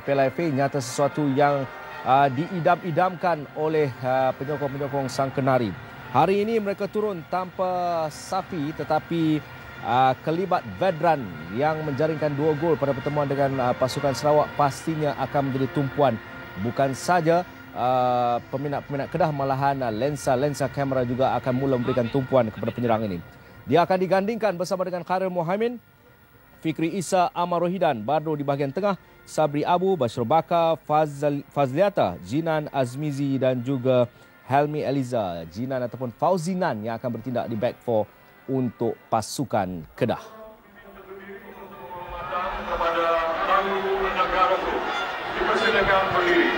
Piala FA nyata sesuatu yang diidam-idamkan oleh penyokong-penyokong Sang Kenari. Hari ini mereka turun tanpa Safi tetapi kelibat veteran yang menjaringkan 2 gol pada pertemuan dengan pasukan Sarawak pastinya akan menjadi tumpuan. Bukan saja peminat-peminat Kedah, malahan lensa-lensa kamera juga akan mula memberikan tumpuan kepada penyerang ini. Dia akan digandingkan bersama dengan Khairul Mohamed, Fikri Isa, Amar Rohidan, Badro di bahagian tengah, Sabri Abu, Bashir Bakar, Fazliata, Jinan Azmizi dan juga Helmi Eliza, Jinan ataupun Fauzinan yang akan bertindak di back four untuk pasukan Kedah. Kepada tamu negara itu dipersilakan berdiri.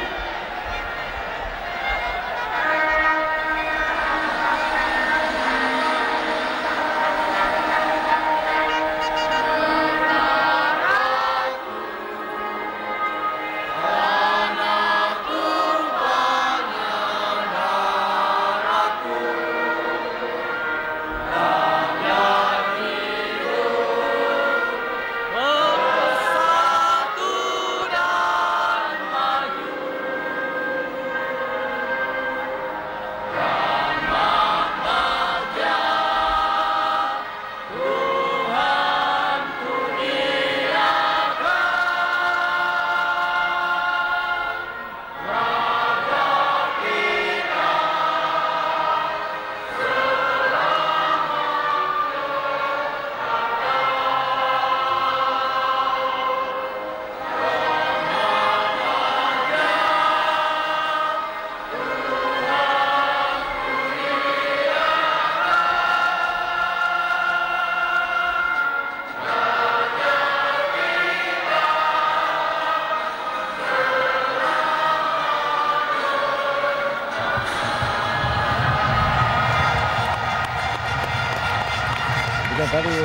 Tadi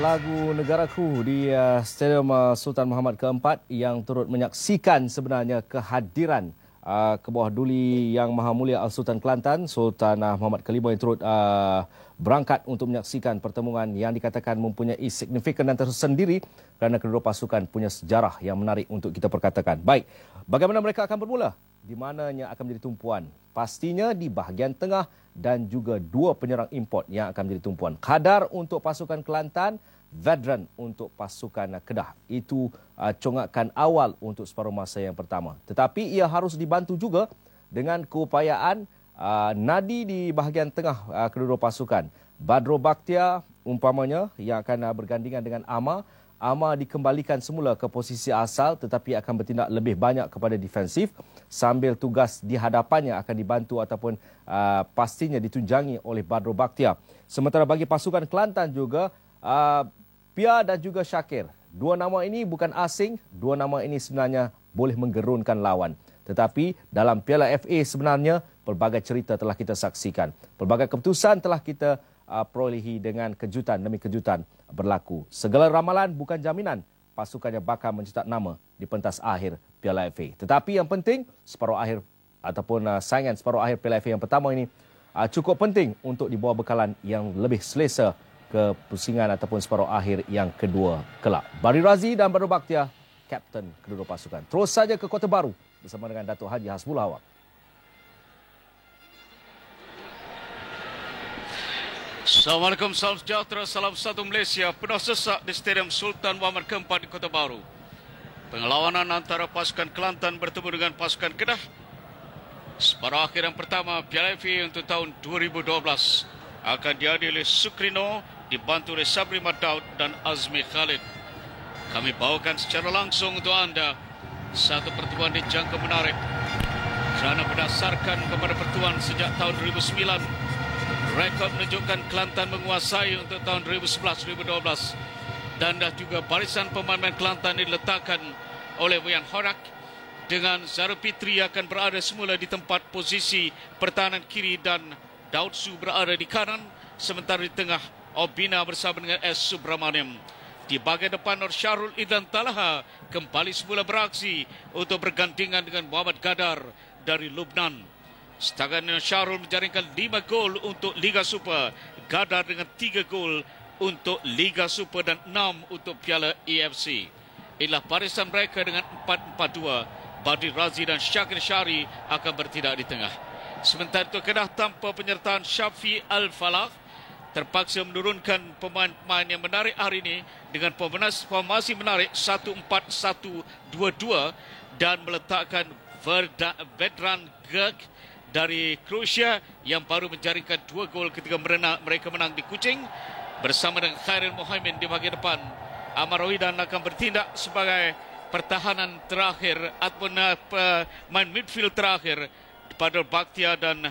lagu Negaraku di Stadium Sultan Muhammad keempat yang turut menyaksikan sebenarnya kehadiran Kebawah Duli Yang Maha Mulia Al-Sultan Kelantan, Sultan Muhammad Kelima yang turut berangkat untuk menyaksikan pertemuan yang dikatakan mempunyai signifikan dan tersendiri kerana kedua pasukan punya sejarah yang menarik untuk kita perkatakan. Baik, bagaimana mereka akan bermula? Di mananya akan menjadi tumpuan? Pastinya di bahagian tengah dan juga 2 penyerang import yang akan menjadi tumpuan. Kadar untuk pasukan Kelantan, veteran untuk pasukan Kedah. Itu congakan awal untuk separuh masa yang pertama. Tetapi ia harus dibantu juga dengan keupayaan nadi di bahagian tengah kedua pasukan. Badro Bakhtia umpamanya yang akan bergandingan dengan Amar. Amar dikembalikan semula ke posisi asal tetapi akan bertindak lebih banyak kepada defensif sambil tugas di hadapannya akan dibantu ataupun pastinya ditunjangi oleh Badro Bakhtia. Sementara bagi pasukan Kelantan juga Pia dan juga Syakir. 2 nama ini bukan asing, 2 nama ini sebenarnya boleh menggerunkan lawan. Tetapi dalam Piala FA sebenarnya pelbagai cerita telah kita saksikan. Pelbagai keputusan telah kita perolehi dengan kejutan demi kejutan berlaku. Segala ramalan bukan jaminan pasukannya bakal mencetak nama di pentas akhir Piala FA. Tetapi yang penting separuh akhir ataupun saingan separuh akhir Piala FA yang pertama ini cukup penting untuk dibawa bekalan yang lebih selesa ke pusingan ataupun separuh akhir yang kedua kelak. Bari Razi dan Badro Bakhtia, kapten kedua pasukan. Terus saja ke Kota Baru bersama dengan Datuk Haji Hasbullah Awang. Assalamualaikum, salam sejahtera, salam satu Malaysia. Penuh sesak di Stadium Sultan Muhammad keempat di Kota Baru. Perlawanan antara pasukan Kelantan bertemu dengan pasukan Kedah. Separuh akhir yang pertama Piala FA untuk tahun 2012 akan dihadiri oleh Sukrino dibantu oleh Sabri Madaud dan Azmi Khalid. Kami bawakan secara langsung untuk anda satu pertemuan dijangka menarik kerana berdasarkan kepada pertemuan sejak tahun 2009. Rekod menunjukkan Kelantan menguasai untuk tahun 2011-2012 dan dah juga barisan pemain Kelantan diletakkan oleh Wayan Horak dengan Zara Fitri akan berada semula di tempat posisi pertahanan kiri dan Daud Su berada di kanan, sementara di tengah Obina bersama dengan S. Subramaniam. Di bahagian depan Nur Syahrul Idhan Talaha kembali semula beraksi untuk bergantian dengan Muhammad Gadar dari Lubnan. Setakat Syahrul menjaringkan 5 gol untuk Liga Super, Gadar dengan 3 gol untuk Liga Super dan 6 untuk Piala AFC. Inilah barisan mereka dengan 4-4-2. Badri Razi dan Syakir Syari akan bertindak di tengah. Sementara itu Kedah tanpa penyertaan Syafi Al-Falah terpaksa menurunkan pemain-pemain yang menarik hari ini dengan formasi menarik 1-4-1-2-2 dan meletakkan Vedran Grk dari Croatia yang baru menjaringkan 2 gol ketika mereka menang di Kuching bersama dengan Khairil Mohamed di bahagian depan. Amar Rohidan akan bertindak sebagai pertahanan terakhir ataupun main midfield terakhir. Badrul Bakhtia dan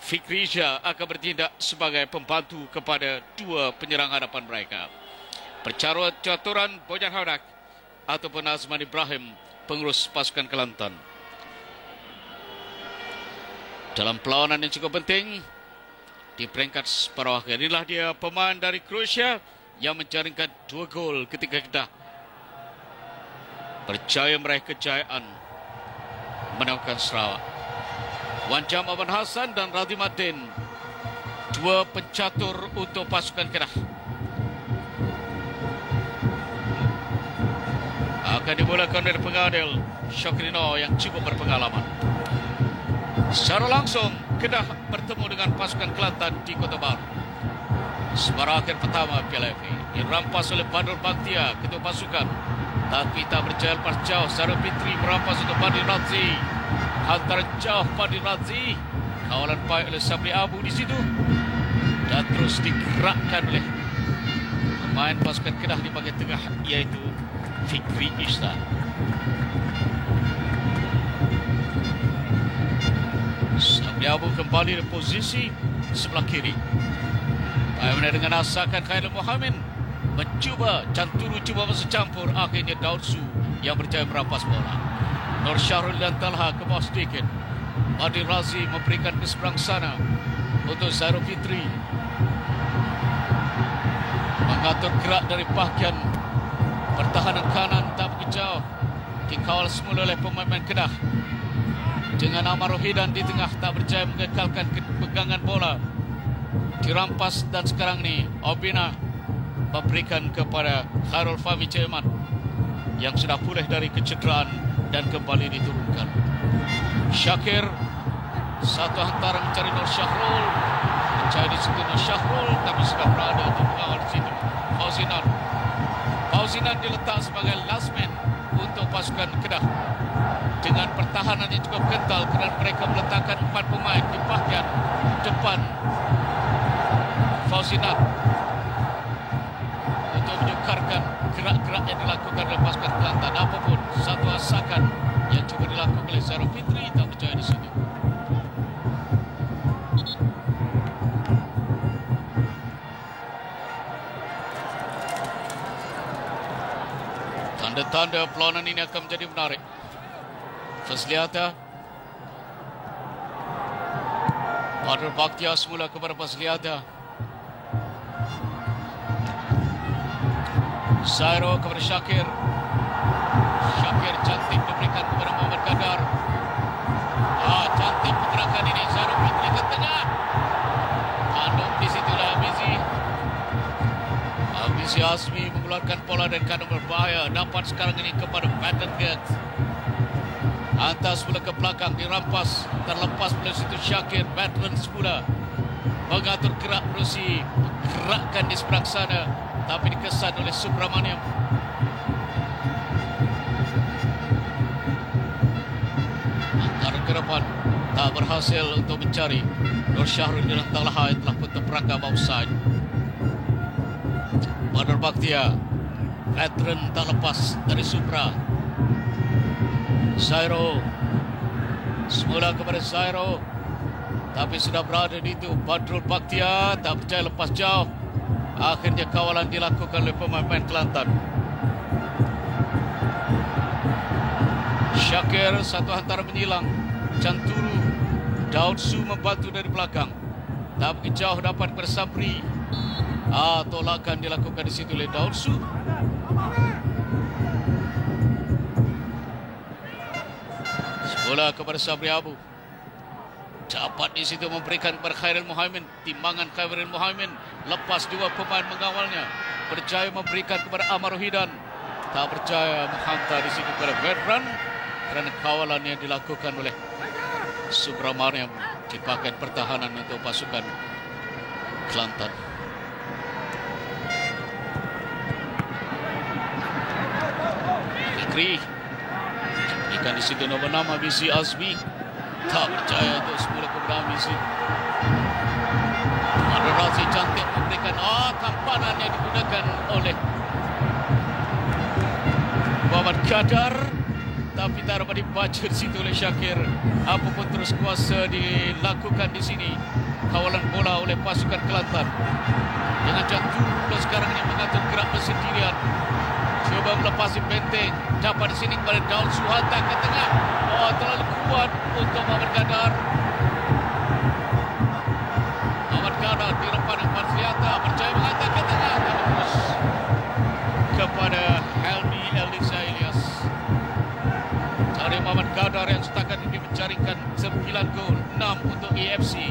Fikrija akan bertindak sebagai pembantu kepada 2 penyerang hadapan mereka. Percaturan Bojan Haudak ataupun Azman Ibrahim, pengurus pasukan Kelantan. Dalam perlawanan yang cukup penting di peringkat separuh akhir, inilah dia pemain dari Croatia yang menjaringkan 2 gol ketika Kedah berjaya meraih kejayaan menangkan Sarawak. Wan Jam Aban Hassan dan Radhi Matin, 2 pencatur untuk pasukan Kedah. Akan dimulakan dari pengadil Syakrino yang cukup berpengalaman. Secara langsung Kedah bertemu dengan pasukan Kelantan di Kota Baru. Separuh akhir pertama Piala FA dirampas oleh Badrul Bakhtia, ketua pasukan, tapi tak berjaya lepas jauh. Sarul Fitri merampas untuk Badri Razi. Hantaran jauh Badri Razi, kawalan baik oleh Sabri Abu di situ dan terus digerakkan oleh pemain pasukan Kedah di bahagian tengah, iaitu Fikri Ishtar. Sabri Abu kembali di posisi sebelah kiri. Bagaimana dengan asakan Khairul Mohamed mencuba, Canturu cuba masuk campur, akhirnya Daud Su yang berjaya merampas bola. Nur Syahrul dan Talha ke bawah sedikit. Badri Razi memberikan ke seberang sana untuk Zairul Fitri, mengatur gerak dari bahagian pertahanan kanan, tak begitu jauh, dikawal semula oleh pemain Kedah dengan Amar Rohidan di tengah, tak berjaya mengekalkan pegangan bola, dirampas. Dan sekarang ni Obina memberikan kepada Khairul Fahmi Ceman yang sudah pulih dari kecederaan dan kembali diturunkan. Syakir, satu hantaran mencari Nur Syahrul, mencari di situ Nur Syahrul, tapi sudah berada untuk mengawal di situ Fauzinan diletak sebagai last man untuk pasukan Kedah dengan pertahanan yang cukup kental kerana mereka meletakkan 4 pemain di bahagian depan. Fauzinan untuk menyukarkan gerak-gerak yang dilakukan oleh pasukan Kelantan. Apapun satu asakan yang cuba dilakukan oleh Zairul Fitri, tak percaya di situ. Tanda-tanda perlawanan ini akan menjadi menarik. Fazliata, Badrul Bakhtia semula kepada Fazliata. Zairo kepada Syakir. Syakir cantik diberikan kepada Muhammad Qadar. Cantik pergerakan ini. Zairo Fitri ke tengah. Andung di situlah Abizi. Abizi Azmi mengeluarkan bola dan kandung berbahaya. Dapat sekarang ini kepada Vedran Grk. Hantar semula ke belakang, dirampas, terlepas oleh situ Syakir. Vedran semula mengatur gerak berusi, gerakkan di seberang sana, tapi dikesan oleh Subramaniam. Hantar ke depan, tak berhasil untuk mencari Nur Syahrul dan Talha yang telah pun terperangkap offside. Badrul Bakhtia, Vedran tak lepas dari Supra. Zairo, semula kepada Zairo, tapi sudah berada di itu Badrul Bakhtia, tak percaya lepas jauh. Akhirnya kawalan dilakukan oleh pemain Kelantan. Syakir, satu hantaran menyilang. Canturu, Daud Su membantu dari belakang, tak begitu jauh dapat bersabri. Tolakan dilakukan di situ oleh Daud Su. Bola kepada Sabri Abu. Dapat di situ memberikan kepada Khairil Mohamed. Timbangan Khairil Mohamed lepas 2 pemain mengawalnya. Berjaya memberikan kepada Amar Rohidan. tak berjaya menghantar di situ kepada veteran kerana kawalan yang dilakukan oleh Subramaniam di bahagian pertahanan untuk pasukan Kelantan. Fikri ikan di situ nombor 6 Mizi Azmi, tak berjaya untuk semula kepada Mizi. Moderasi cantik memberikan tampanan yang digunakan oleh Muhammad Kadar, tapi tak dapat dibaca di situ oleh Syakir. Apapun terus kuasa dilakukan di sini, kawalan bola oleh pasukan Kelantan. Dengan jantung pula sekarang ini mengatur gerak bersendirian. Cuba melepasi benteng, dapat di sini kepada Daud Suhanta ke tengah. Terlalu kuat untuk Muhammad Kadar. Muhammad Kadar dirempan dengan Marsliata, berjaya menghantar ke tengah. Terus kepada Helmi Elisa Ilyas. Dari Muhammad Kadar yang setakat ini menjaringkan 9 gol, 6 untuk AFC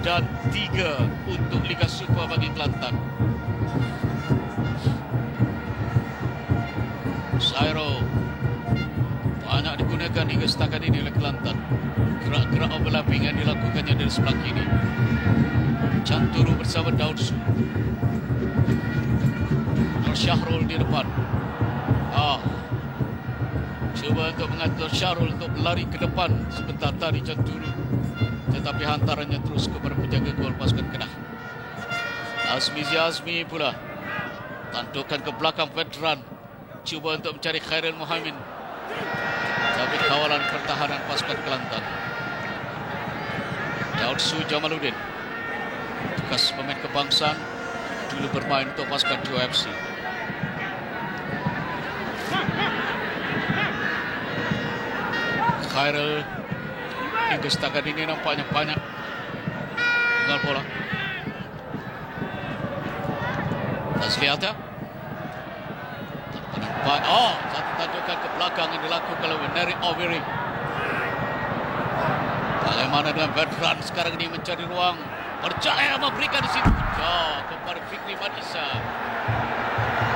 dan 3 untuk Liga Super bagi Kelantan. Sairo banyak digunakan hingga setakat ini oleh Kelantan. Gerak-gerak overlapping yang dilakukannya dari sebelah kiri. Canturu bersama Daud Su. Nur Syahrul di depan. Cuba untuk mengatur Syahrul untuk berlari ke depan sebentar tadi Canturu, tetapi hantarannya terus kepada penjaga gol pasukan Kedah. Azmi pula tandukan ke belakang veteran, cuba untuk mencari Khairul Muhammad, tapi kawalan pertahanan pasukan Kelantan. Daud Su Jamaluddin, bekas pemain kebangsaan, dulu bermain untuk pasukan UFC. Khairul hingga setakat ini nampaknya banyak tinggal bola. Tasliata. Satu tandukan ke belakang yang dilakukan oleh Neri Overi. Bagaimana dengan veteran sekarang ini mencari ruang, berjaya memberikan di situ kepada Fikri Manisa.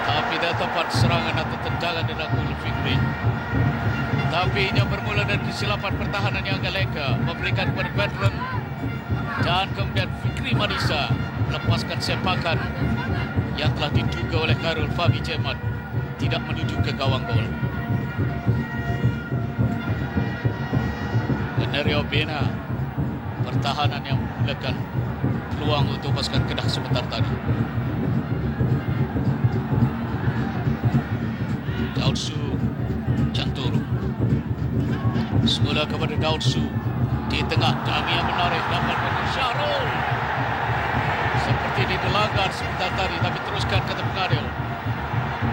Tapi tidak tepat serangan atau tendangan dilakukan oleh Fikri. Tapi ini bermula dari kesilapan pertahanan yang agak leka, memberikan kepada veteran dan kemudian Fikri Manisa melepaskan sepakan yang telah diduga oleh Khairul Fahmi Jemat tidak menuju ke gawang gol. Nerio Bena, pertahanan yang memulakan peluang untuk pasukan Kedah sebentar tadi. Daud Su Canturu semula kepada Daud Su di tengah. Dami yang menarik, dapat kepada Syahrul. Seperti dilanggar sebentar tadi, tapi teruskan kata pengadil.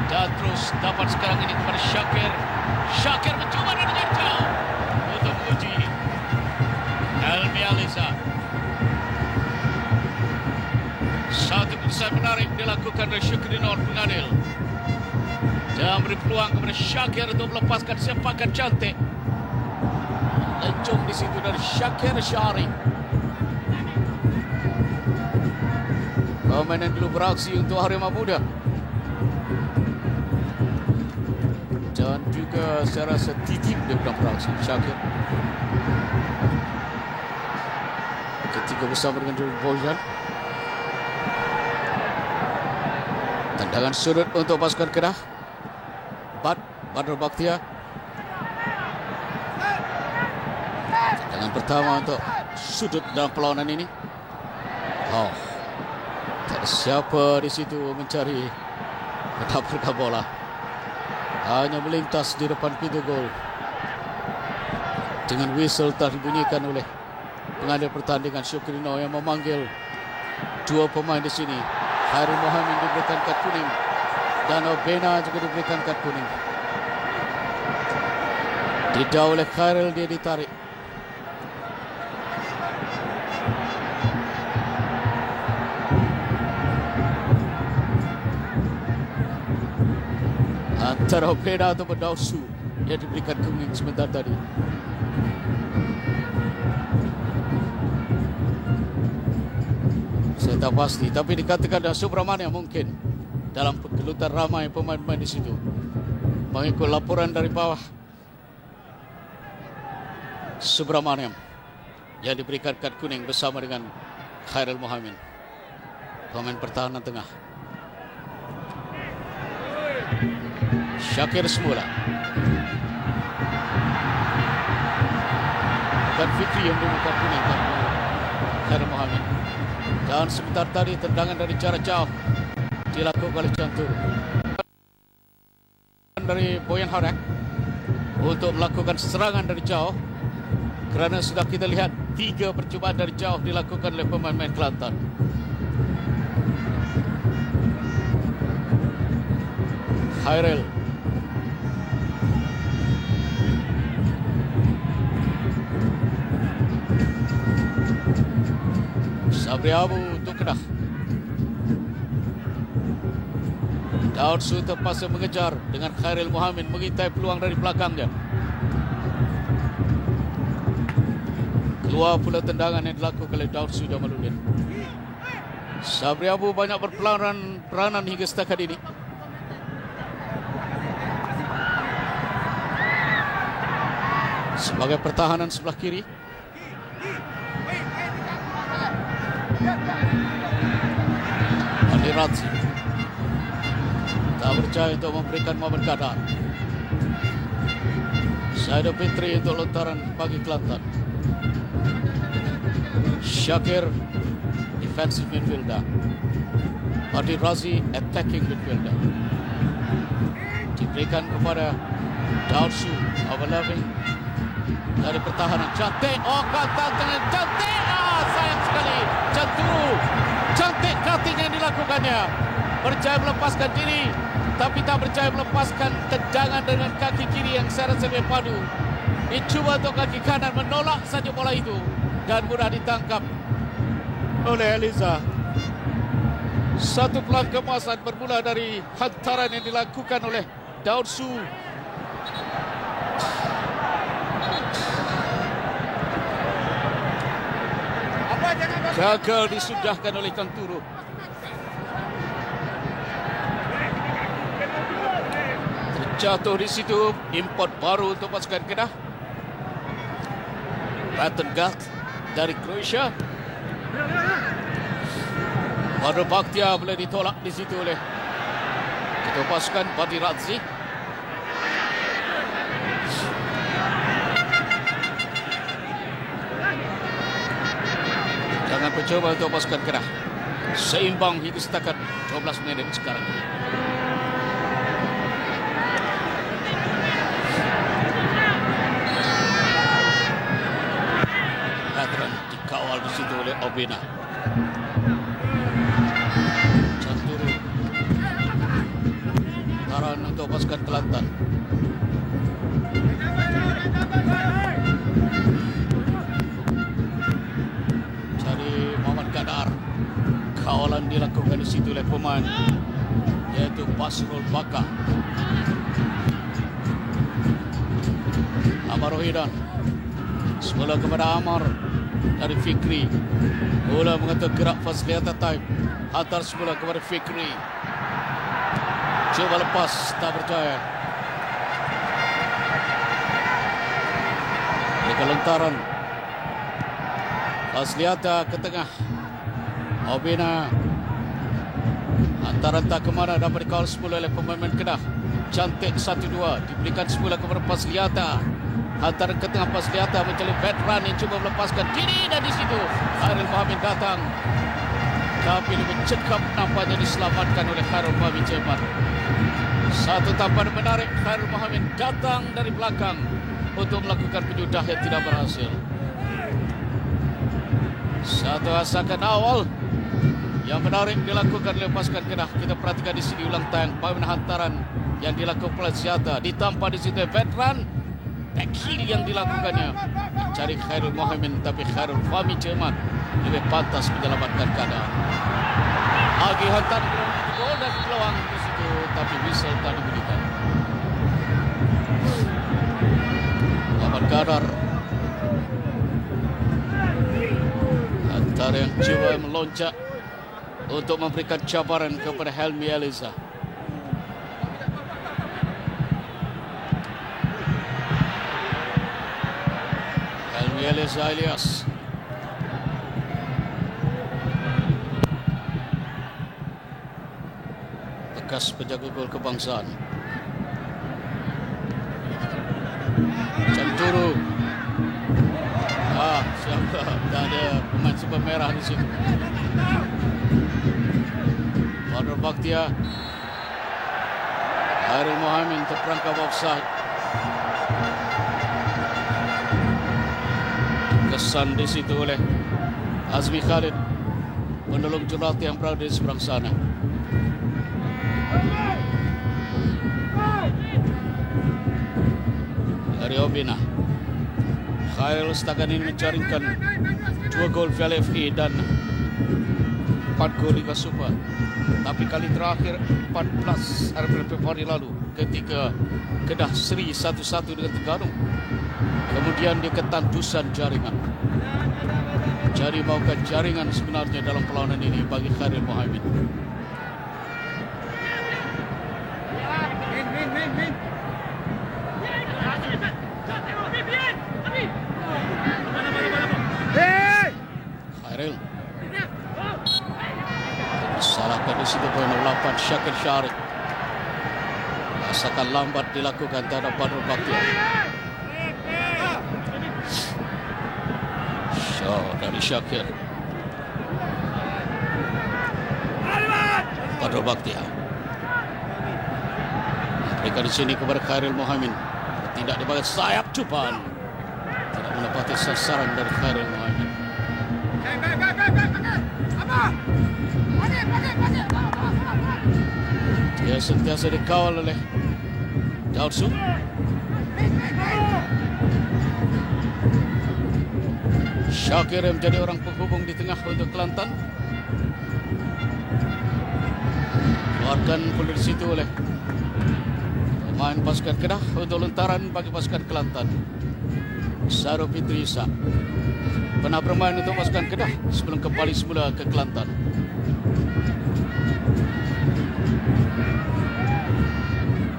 Dan terus dapat sekarang ini kepada Syakir. Syakir mencuba dari jauh untuk menguji Helmi Elisa. Satu keputusan menarik dilakukan oleh Syukrinor pengadil dan beri peluang kepada Syakir untuk melepaskan sepakan cantik. Lencung di situ dari Syakir Syari. Pemain yang dulu beraksi untuk Harimau Muda. Dan juga saya rasa titip dia pernah beraksi, Syakir. Ketika bersama dengan Dulu Bojan. Tendangan sudut untuk pasukan Kedah. Badrul Bakhtiar. Tendangan pertama untuk sudut dalam perlawanan ini. Tak ada siapa di situ mencari mendapatkan bola. Hanya melintas di depan pintu gol. Dengan whistle telah dibunyikan oleh pengadil pertandingan Syukrino yang memanggil dua pemain di sini. Khairul Muhammad diberikan kad kuning dan Obena juga diberikan kad kuning. Tidak oleh Khairul, dia ditarik. Antara Obena atau Daud Su yang diberikan kuning sebentar tadi. Saya tak pasti, tapi dikatakan Subramaniam mungkin dalam gelutan ramai pemain-pemain di situ. Mengikut laporan dari bawah, Subramaniam yang diberikan kad kuning bersama dengan Khairul Mohamed, pemain pertahanan tengah. Syakir semula. Dan Fikri yang memberi kad kuning Khairul Mohamed. Dan sebentar tadi tendangan dari jarak jauh dilakukan oleh Cantur dari Boyan Harak untuk melakukan serangan dari jauh, kerana sudah kita lihat 3 percubaan dari jauh dilakukan oleh pemain-pemain Kelantan. Khairul Sabri Abu untuk Kedah. Daud Su terpaksa mengejar dengan Khairul Mohamed mengintai peluang dari belakangnya. Keluar pula tendangan yang dilakukan oleh Daud Su Jamaluddin. Sabri Abu banyak peranan hingga setakat ini. Sebagai pertahanan sebelah kiri, Ali Radzi tak percaya untuk memberikan Muhammad Kadar. Saido Fitri untuk lontaran bagi Kelantan. Syakir defensive midfielder, Adi Razi attacking midfielder. Diberikan kepada Daud Su overlapping dari pertahanan. Cantik, Kelantan dengan cantik. Sayang sekali, Canturu. Cantik cutting yang dilakukannya. Berjaya melepaskan diri, tapi tak berjaya melepaskan tendangan dengan kaki kiri yang saya rasa lebih padu. Dicuba untuk kaki kanan, menolak saja bola itu dan mudah ditangkap oleh Eliza. Satu peluang kemasan bermula dari hantaran yang dilakukan oleh Daud Su. Gagal disudahkan oleh Canturu. Terjatuh di situ import baru untuk pasukan Kedah. Pattern guard dari Croatia. Badr Bakhtia boleh ditolak di situ oleh ketua pasukan Badi Radzi. Jangan mencoba untuk pasukan Kedah. Seimbang hingga setakat 12 minit sekarang. Patron dikawal di situ oleh Obina. Canturu. Taran untuk pasukan Kelantan. Cari Muhammad Kadar. Kawalan dilakukan di situ oleh pemain yaitu Basrul Baka. Amar Rohidan. Semula kepada Amar dari Fikri. Bola mengatur gerak Fazliata Taib. Hantar semula kepada Fikri. Cuba lepas, tak berjaya. Mereka lontaran. Fazliata ke tengah. Obina. Hantaran tak kemana, dapat dikawal semula oleh pemain Kedah. Cantik 1-2. Diberikan semula kepada Fazliata. Hantaran ke tengah Fazliata mencari veteran yang cuba melepaskan diri dan di situ Khairul Mohamed datang. Tapi lebih cekap nampaknya diselamatkan oleh Khairul Mohamed cepat. Satu tamparan menarik, Khairul Mohamed datang dari belakang untuk melakukan penyudah yang tidak berhasil. Satu asakan awal yang menarik dilakukan oleh pasukan Kedah. Kita perhatikan di sini ulang tayang bagaimana hantaran yang dilakukan Fazliata. Ditampak di situ veteran. Back kiri yang dilakukannya cari Khairul Mohamed, tapi Khairul Fahmi cermat lebih pantas menyelamatkan keadaan. Agi hantar gol dan peluang di situ, tapi whistle tak diberikan. Muhammad Kadar hantar yang cuba meloncat untuk memberikan cabaran kepada Helmi Eliza. Elisa Elias. Bekas penjaga gol kebangsaan. Canturu. Siapa? Tak ada pemain super merah di situ. Badrul Bakhtia. Khairul Mohamid terperangkap offside. Kesan di situ oleh Azmi Khalid, penolong jurulatih yang berada di seberang sana. Dari Obina, Khairul setakat ini menjaringkan 2 gol VLFA dan 4 gol Liga Super. Tapi kali terakhir 14 Februari lalu ketika Kedah seri 1-1 dengan Terengganu. Kemudian dia ketandusan jaringan. Jadi maukah jaringan sebenarnya dalam perlawanan ini bagi Khairul Mohamid? Khairul salahkan di situ poin 8 Syakir Syarif. Rasakan lambat dilakukan terhadap Badrul Bakhtia. Dari Syakir. Badrul Bakhtia. Berikan di sini kepada Khairul Mohamid. Tidak di bagian sayap Cupan. Tidak mendapati sasaran dari Khairul Mohamid. Dia sentiasa dikawal oleh Daud Su. Syakir yang menjadi orang penghubung di tengah untuk Kelantan. Keluarkan pula di situ oleh pemain pasukan Kedah untuk lontaran bagi pasukan Kelantan. Saru Fitri Isa pernah bermain untuk pasukan Kedah sebelum kembali semula ke Kelantan.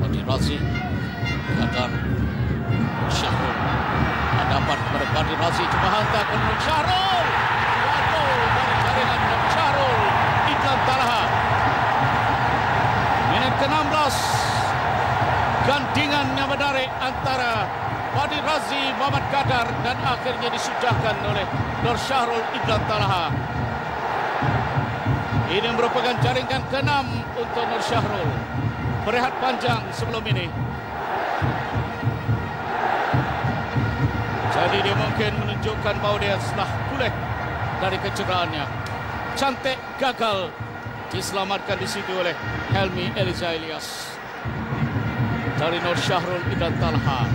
Badri Razi, Qatar, Syahrul. Dapat kepada Badri Razi, cuba hantar ke Nur Syahrul. Gol dari jaringan Nur Syahrul Iklan Talaha. Minit ke-16. Gantingan yang menarik antara Badri Razi, Muhammad Qadar dan akhirnya disudahkan oleh Nur Syahrul Iklan Talaha. Ini merupakan jaringan ke-6 untuk Nur Syahrul. Berehat panjang sebelum ini. Jadi dia mungkin menunjukkan bahawa dia telah pulih dari kecederaannya. Cantik gagal diselamatkan di situ oleh Helmi Eliza Elias. Dari Nur Syahrul Iklan Talaha.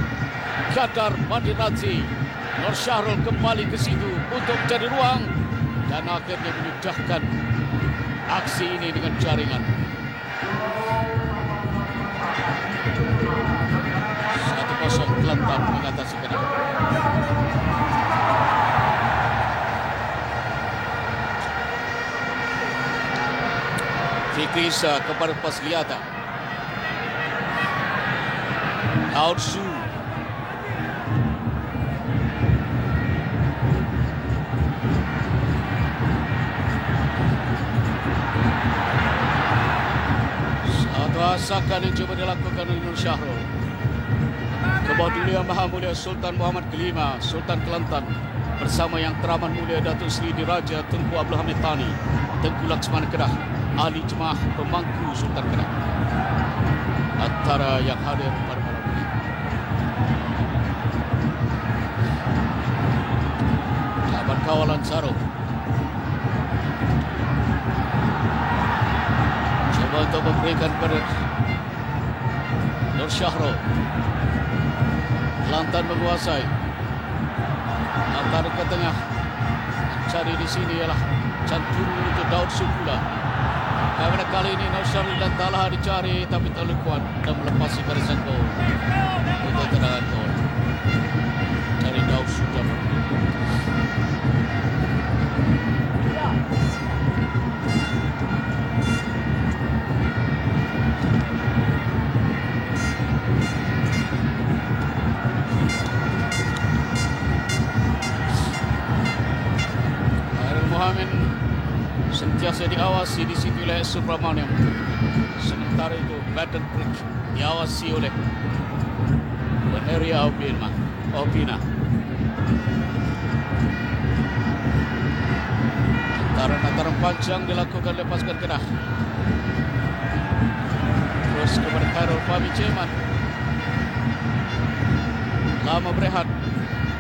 Qadar Badri Razi. Nur Syahrul kembali ke situ untuk mencari ruang dan akhirnya menyudahkan aksi ini dengan jaringan. 1-0 Kelantan mengatasi Kedah. Fikri Isa kepada Pasliata. Daud Su. Satu asakan yang coba dilakukan oleh Nur Syahrul. Kebawah Duli Yang Maha Mulia Sultan Muhammad kelima, Sultan Kelantan bersama Yang Teramat Mulia Datuk Seri Diraja Tunku Abdul Hamid Thani, Tengku Laksmana Kedah, ahli jemaah pemangku Sultan Kedah. Antara yang hadir pada malam ini. Sahabat kawalan Saro. Coba untuk memberikan pada Nur Syahrul. Kelantan menguasai. Antara ke tengah. Cari di sini ialah Canturu untuk Daud Sukula. Pada kali ini Nur Syahrul dan Talaha dicari tapi terlalu kuat dan melepasi barisan gol untuk tendangan gol dari Daud Sukula. sentiasa diawasi di situ oleh Subramaniam. Sementara itu Baton Creek diawasi oleh Beneria Opina. Antaran panjang dilakukan oleh pasukan Kedah. Terus kepada Khairul Fahmi Ceman. Lama berehat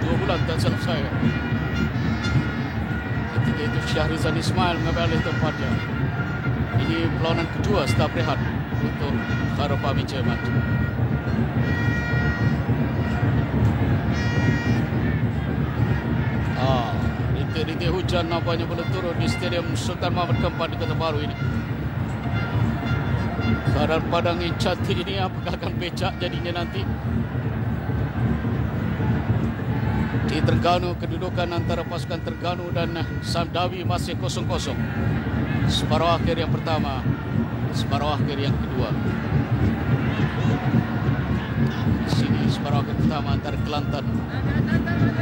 2 bulan tak salah saya. Ketika itu Syahrizan Ismail mengambil alih tempatnya. Ini perlawanan kedua setelah berehat untuk Khairul Fahmi Ceman. Rintik-rintik hujan nampaknya belum turun di Stadium Sultan Muhammad Keempat di Kota Baru ini. Keadaan padang yang cantik ini apakah akan becak jadinya nanti? Di Terengganu, kedudukan antara pasukan Terengganu dan Samdawi masih 0-0. Separuh akhir yang pertama, separuh akhir yang kedua. Di sini separuh akhir pertama antara Kelantan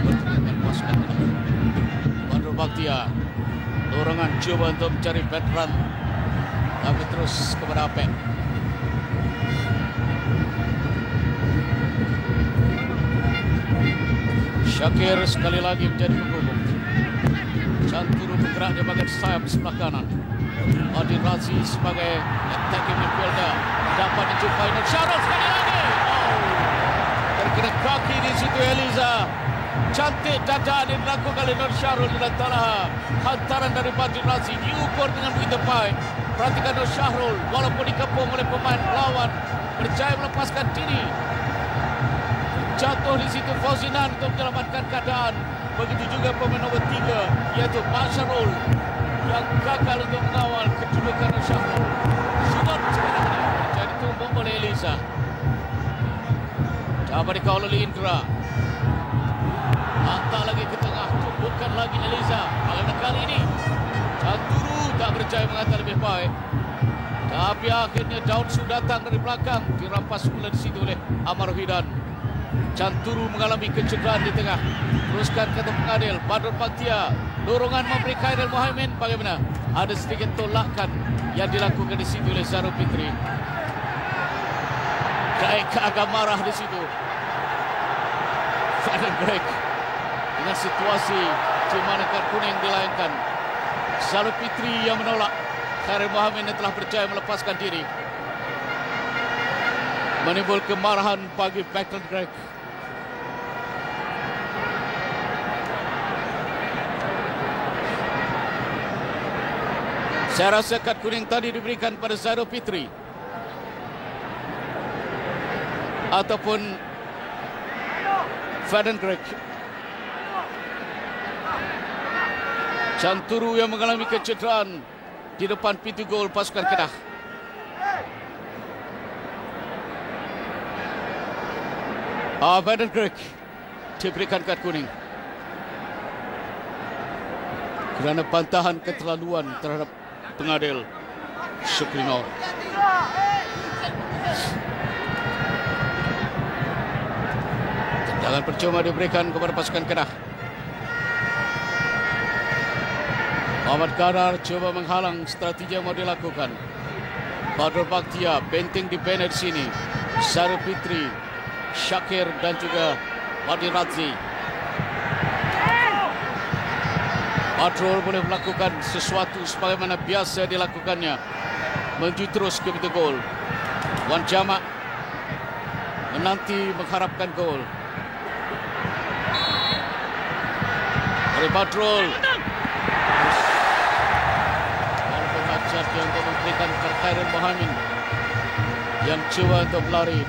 bertemu dengan pasukan Badrul Bakhtia. Dorongan cuba untuk mencari veteran, tapi terus kepada Apek. Syakir sekali lagi menjadi penghubung. Canturu bergerak di bagian sayap sebelah kanan. Adil Razi sebagai attacking midfielder dapat dijumpai Nur Syahrul sekali lagi. Terkena kaki di situ Eliza. Cantik dadaan yang dilakukan oleh Nur Syahrul dan Talaha. Hantaran dari Adil Razi diukur dengan begitu baik. Perhatikan Nur Syahrul walaupun dikepung oleh pemain lawan berjaya melepaskan diri. Jatuh di situ Fauzinan untuk menyelamatkan keadaan. Begitu juga pemain nombor 3 iaitu Basharul yang gagal untuk mengawal kedudukan Syahrul. Sudut sekarang ini jadi tumbuk oleh Eliza. Coba dikawal oleh Indra. Hantar lagi ke tengah, tumpukan lagi Eliza. Bagaimana kali ini Canturu tak berjaya mengantar lebih baik. Tapi akhirnya Daud Su datang dari belakang, dirampas pula di situ oleh Amar Hidan. Canturu mengalami kecederaan di tengah. Teruskan kata pengadil Badrul Bakhtia. Dorongan memberi Khairul Muhammad. Bagaimana? Ada sedikit tolakan yang dilakukan di situ oleh Zarul Fitri. Greg agak marah di situ. Fadil Greg dengan situasi di mana kartu kuning dilayangkan. Zarul Fitri yang menolak. Khairul Muhammad yang telah berjaya melepaskan diri. Menimbul kemarahan bagi Baton Greg. Saya rasa kad kuning tadi diberikan pada Zairul Fitri ataupun Fadil Greg. Canturu yang mengalami kecederaan di depan pintu gol pasukan Kedah. Fadil Greg diberikan kad kuning kerana bantahan keterlaluan terhadap pengadil Syukri Nur. Tendangan percuma diberikan kepada pasukan Kedah. Muhammad Kadar cuba menghalang strategi yang mau dilakukan. Badrul Bakhtia benteng di bena di sini. Zarul Fitri, Syakir dan juga Adil Razi. Badrul boleh melakukan sesuatu sebagaimana biasa dilakukannya. Menuju terus ke pintu gol. Wan Jamak menanti mengharapkan gol. Dari Badrul. Walaupun Hajat yang memberikan Khairul Muhammad yang cuba untuk berlari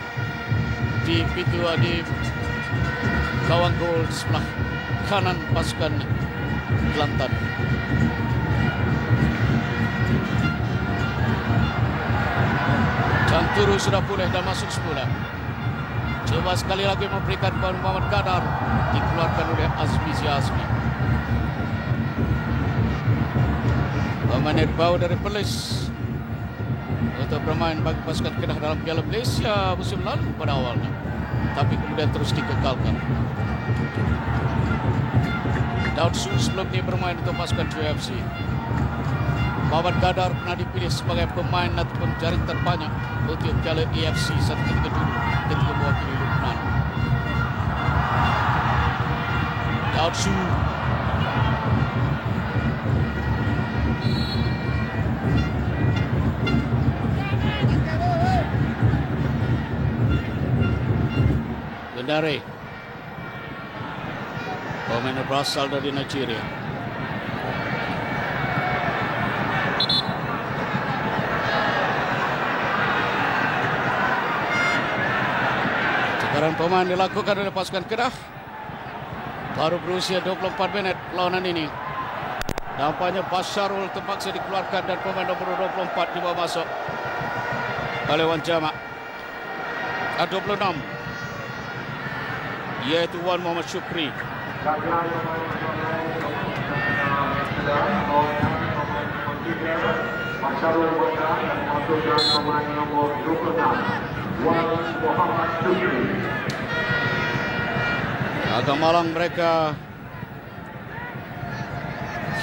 di pintu di gawang gol sebelah kanan pasukan Kelantan. Canturu sudah pulih dan masuk semula. Coba sekali lagi memberikan kepada Muhammad Kadar. Dikeluarkan oleh Azmi Azmi. Pemain bau dari Perlis untuk bermain bagi pasukan Kedah dalam Piala Malaysia musim lalu pada awalnya, tapi kemudian terus dikekalkan. Daud Su sebelum ini bermain untuk pasukan JFC. Muhammad Gadar pernah dipilih sebagai pemain ataupun jaring terbanyak untuk Piala AFC satu ketika dulu ketika mewakili Lubnan. Daud Su. Gendare. Pemain berasal dari Nigeria. Cekaran pemain dilakukan oleh pasukan Kedah. Baru berusia 24 menit perlawanan ini. Nampaknya Basharul terpaksa dikeluarkan dan pemain nomor 24 dibawa masuk oleh Wan Jamak. 26 iaitu Wan Muhammad Syukri. Basharul Bakar dan masukkan pemain nomor 26 Wan Muhammad Syukri. Agak malang mereka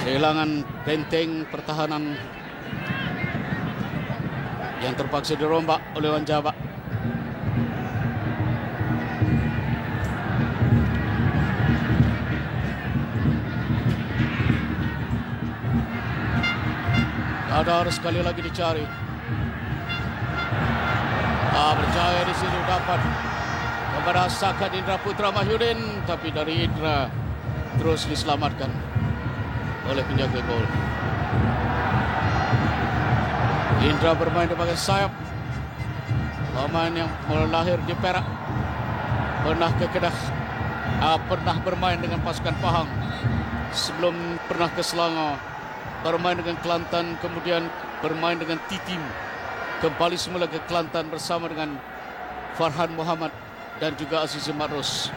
kehilangan benteng pertahanan yang terpaksa dirombak oleh Wan Jamak. Gadar sekali lagi dicari. Berjaya di sini dapat kepada Sakan Indra Putra Mahyudin, tapi dari Indra terus diselamatkan oleh penjaga gol. Indra bermain di bagian sayap. Pemain yang lahir di Perak, pernah ke Kedah, pernah bermain dengan pasukan Pahang, sebelum pernah ke Selangor, bermain dengan Kelantan, kemudian bermain dengan Titim, kembali semula ke Kelantan bersama dengan Farhan Muhammad dan juga Azizi Madrus.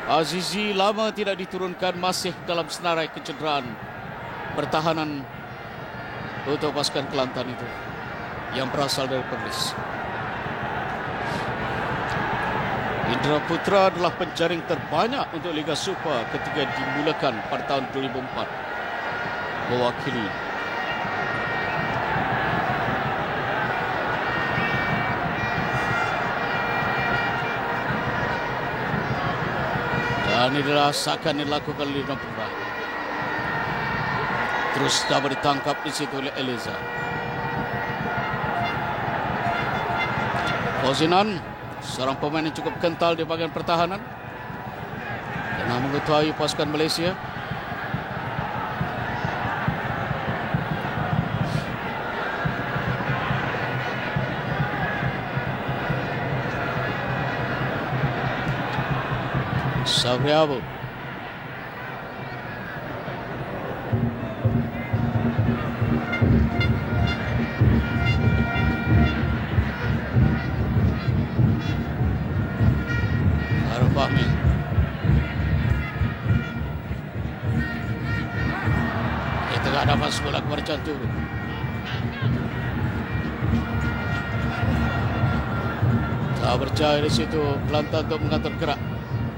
Azizi lama tidak diturunkan, masih dalam senarai kecederaan pertahanan untuk pasukan Kelantan itu yang berasal dari Perlis. Indra Putra adalah penjaring terbanyak untuk Liga Super ketika dimulakan pada tahun 2004, mewakili dan ini dirasakan dilakukan oleh Indra Putra. Terus dapat ditangkap di situ oleh Eliza. Fauzinan, seorang pemain yang cukup kental di bagian pertahanan, pernah mengetahui pasukan Malaysia. Sabri Abu. Arif Fahmi. Itu tak dapat bola kepada Canturu. Tak percaya di situ Kelantan untuk mengatur gerak.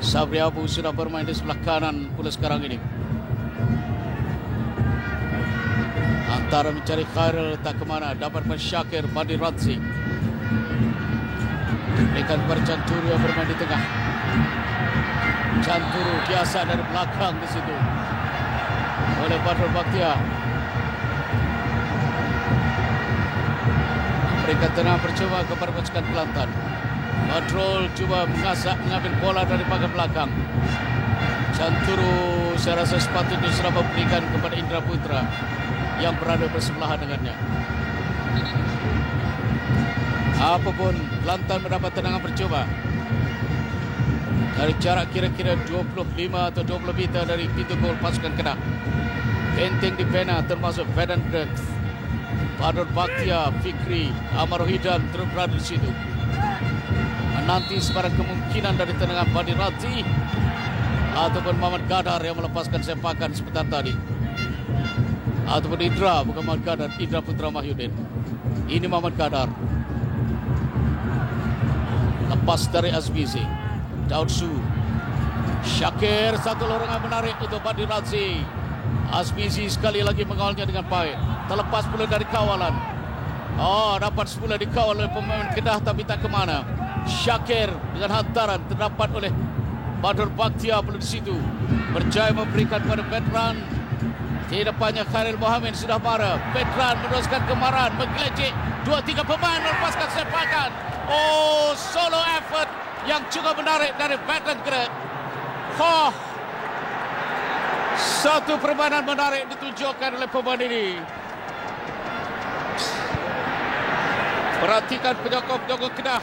Sabri Abu sudah bermain di sebelah kanan pula sekarang ini. Antara mencari Khairul tak ke mana, dapat Syakir Badi Radzi. Berikan kepada Canturu yang bermain di tengah. Canturu biasa dari belakang di situ oleh Badrul Bakhtiar. Berikan tenang percuma kepada pasukan Kelantan. Badrul cuba mengambil bola dari bagian belakang. Canturu saya rasa sepatutnya sudah memberikan kepada Indra Putra yang berada bersebelahan dengannya. Apapun, Kelantan mendapat tendangan percuma dari jarak kira-kira 25 atau 20 meter dari pintu gol pasukan Kedah. Benteng dibina termasuk Vedan Brett, Badrul Bakhtiar, Fikri, Amar Hidan terus berada di situ. Nanti sebarang kemungkinan dari tendangan Badi Radzi ataupun Muhammad Gadar yang melepaskan sepakan sebentar tadi, ataupun Indra, bukan Muhammad Gadar, Indra Putra Mahyudin. Ini Muhammad Gadar, lepas dari Azmizi. Daud Su, Syakir, satu lorongan menarik untuk Badi Radzi. Asmizi sekali lagi mengawalnya dengan baik. Terlepas pula dari kawalan. Dapat semula dikawal oleh pemain Kedah tapi tak ke mana. Syakir dengan hantaran terdapat oleh Badrul Bakhtia pula di situ. Berjaya memberikan pada veteran. Di depannya Khairil Mohamed sudah marah. Veteran meneruskan kemarahan. Menggelecek 2-3 pemain melepaskan sepakan. Solo effort yang cukup menarik dari veteran Kedah. Satu permainan menarik ditunjukkan oleh pemain ini. Perhatikan penyokong-penyokong Kedah.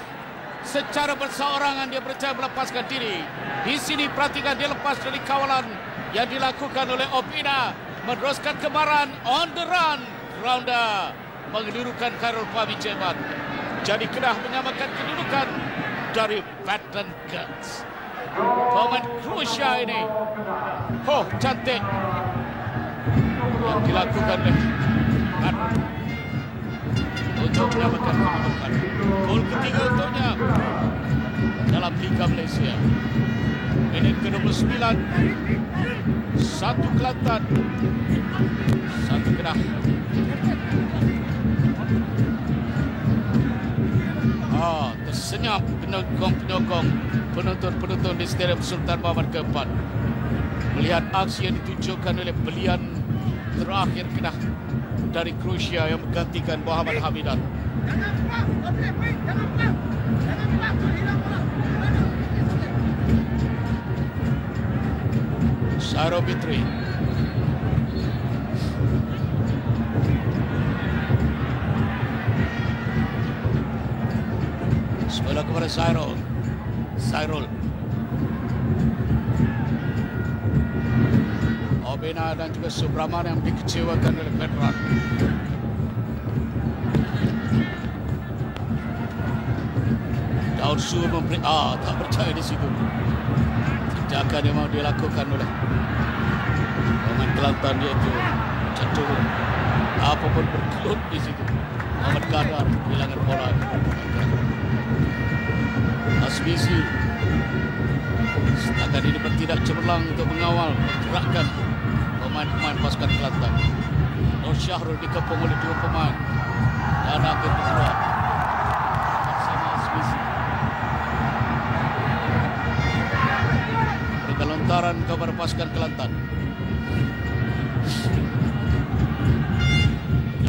Secara berseorangan dia berjaya melepaskan diri. Di sini perhatikan dia lepas dari kawalan yang dilakukan oleh Opina. Meneruskan kemarahan on the run. Ronda mengelirukan Khairul Fahmi Jebat. Jadi Kedah menyamakan kedudukan dari veteran Guns. Pemain Croatia ini. Cantik. Yang dilakukan oleh untuk menyamakan kedudukan. Gol ketiga untuknya dalam Liga Malaysia. Minit ke-29. 1 Kelantan, 1 Kedah. Tersenyap penyokong-penyokong, penonton-penonton di Stadium Sultan Muhammad keempat melihat aksi yang ditunjukkan oleh belian terakhir Kedah dari Croatia yang menggantikan Muhammad Hamidan. Sairo Fitri. Sebelah kepada Sairul. Obena dan juga Subraman yang dikecewakan oleh veteran. Daud Su memberi tak percaya di situ. Tindakan yang mau dilakukan oleh pemain Kelantan iaitu cenderung apapun berkelut di situ. Muhammad Qadar kehilangan bola. Asmizi setakat ini bertindak cemerlang untuk mengawal pergerakan pemain-pemain pasukan Kelantan. Nur Syahrul dikepung oleh 2 pemain dan akhir kedua bersama Asmizi. Berikan lontaran kepada pasukan Kelantan.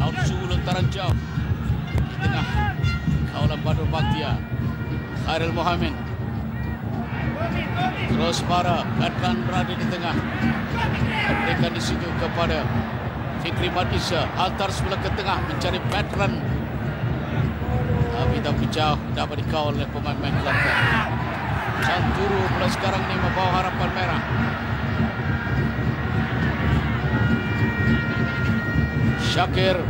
Daud Su lontaran jauh di tengah kawalan Badrul Bakhtia. Khairil Mohamed terus para veteran berada di tengah. Berikan di situ kepada Fikri Madisa. Antar sebelah ke tengah mencari veteran. Tapi jauh dapat dikawal oleh pemain-pemain Kelantan. Canturu pula sekarang ini membawa harapan merah. Syakir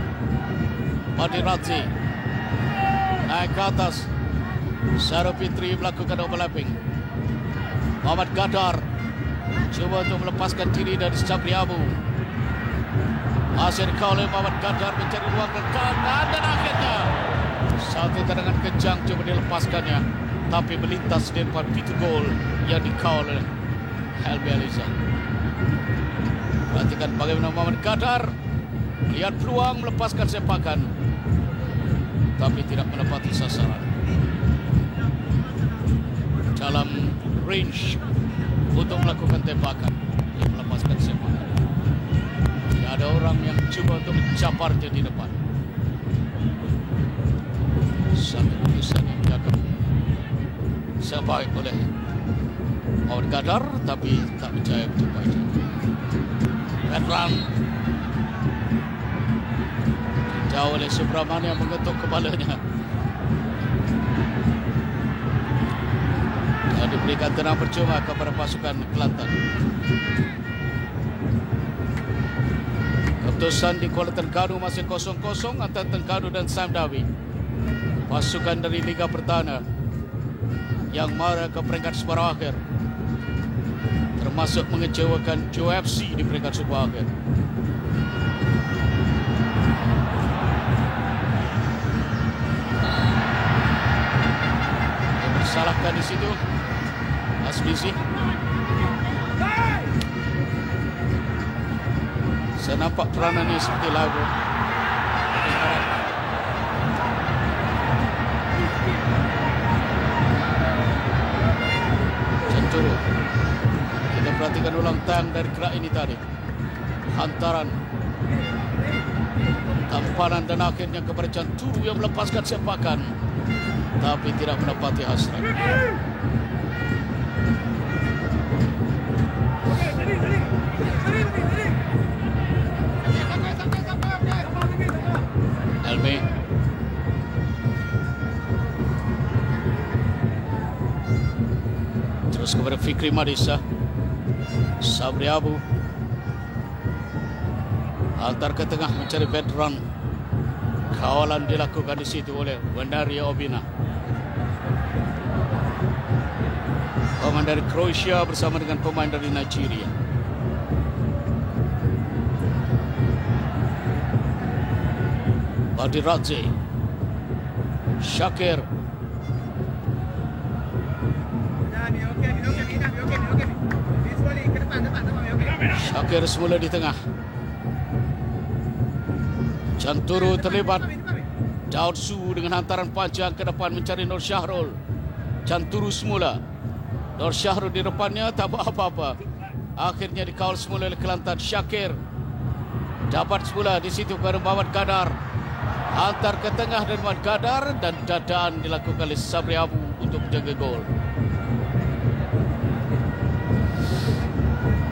Madiratzi naik ke atas. Sairo Fitri melakukan overlapping. Muhammad Qadar cuba untuk melepaskan diri dari Sabri Abu. Masih dikawal oleh Muhammad Qadar mencari ruang dan kanan, dan akhirnya satu tendangan kencang cuba dilepaskannya, tapi melintas di depan pintu gol yang dikawal oleh Helmi Aliza. Perhatikan bagaimana Muhammad Qadar melihat peluang melepaskan sepakan, tapi tidak menepati sasaran. Dalam range untuk melakukan tembakan, dia melepaskan sepakan. Tidak ada orang yang cuba untuk mencaparnya di depan. Satu keputusan yang dianggap sebaik oleh Muhammad Qadar, tapi tak percaya mencoba itu. Veteran jauh oleh Subraman yang mengetuk kepalanya. Diberikan tenang percuma kepada pasukan Kelantan. Keputusan di Kuala Terengganu masih 0-0 antara Terengganu dan Sam Dawi. Pasukan dari Liga Pertana yang marah ke peringkat separuh akhir, termasuk mengecewakan JOFC di peringkat separuh akhir. Yang disalahkan di situ Asmizi. Dan nampak peranannya seperti lagu. Canturu. Kita perhatikan ulang tayang dari gerak ini tadi. Hantaran. Tampanan dan akhirnya kepada Canturu yang melepaskan sepakan. Tapi tidak mendapati hasrat. Elmi. Terus kepada Fikri Madisa. Sabri Abu. Antar ke tengah mencari veteran. Kawalan dilakukan di situ oleh Wendaria Obina. Pemain dari Kroasia bersama dengan pemain dari Nigeria. Badiradze. Syakir. Syakir semula di tengah. Canturu terlibat. Daud Su dengan hantaran panjang ke depan mencari Nur Syahrul. Canturu semula. Nur Syahrul di depannya tak buat apa-apa. Akhirnya dikawal semula oleh Kelantan. Syakir. Dapat semula di situ kepada Muhammad Gadar. Hantar ke tengah dari Muhammad Gadar dan dadaan dilakukan oleh Sabri Abu untuk menjaga gol.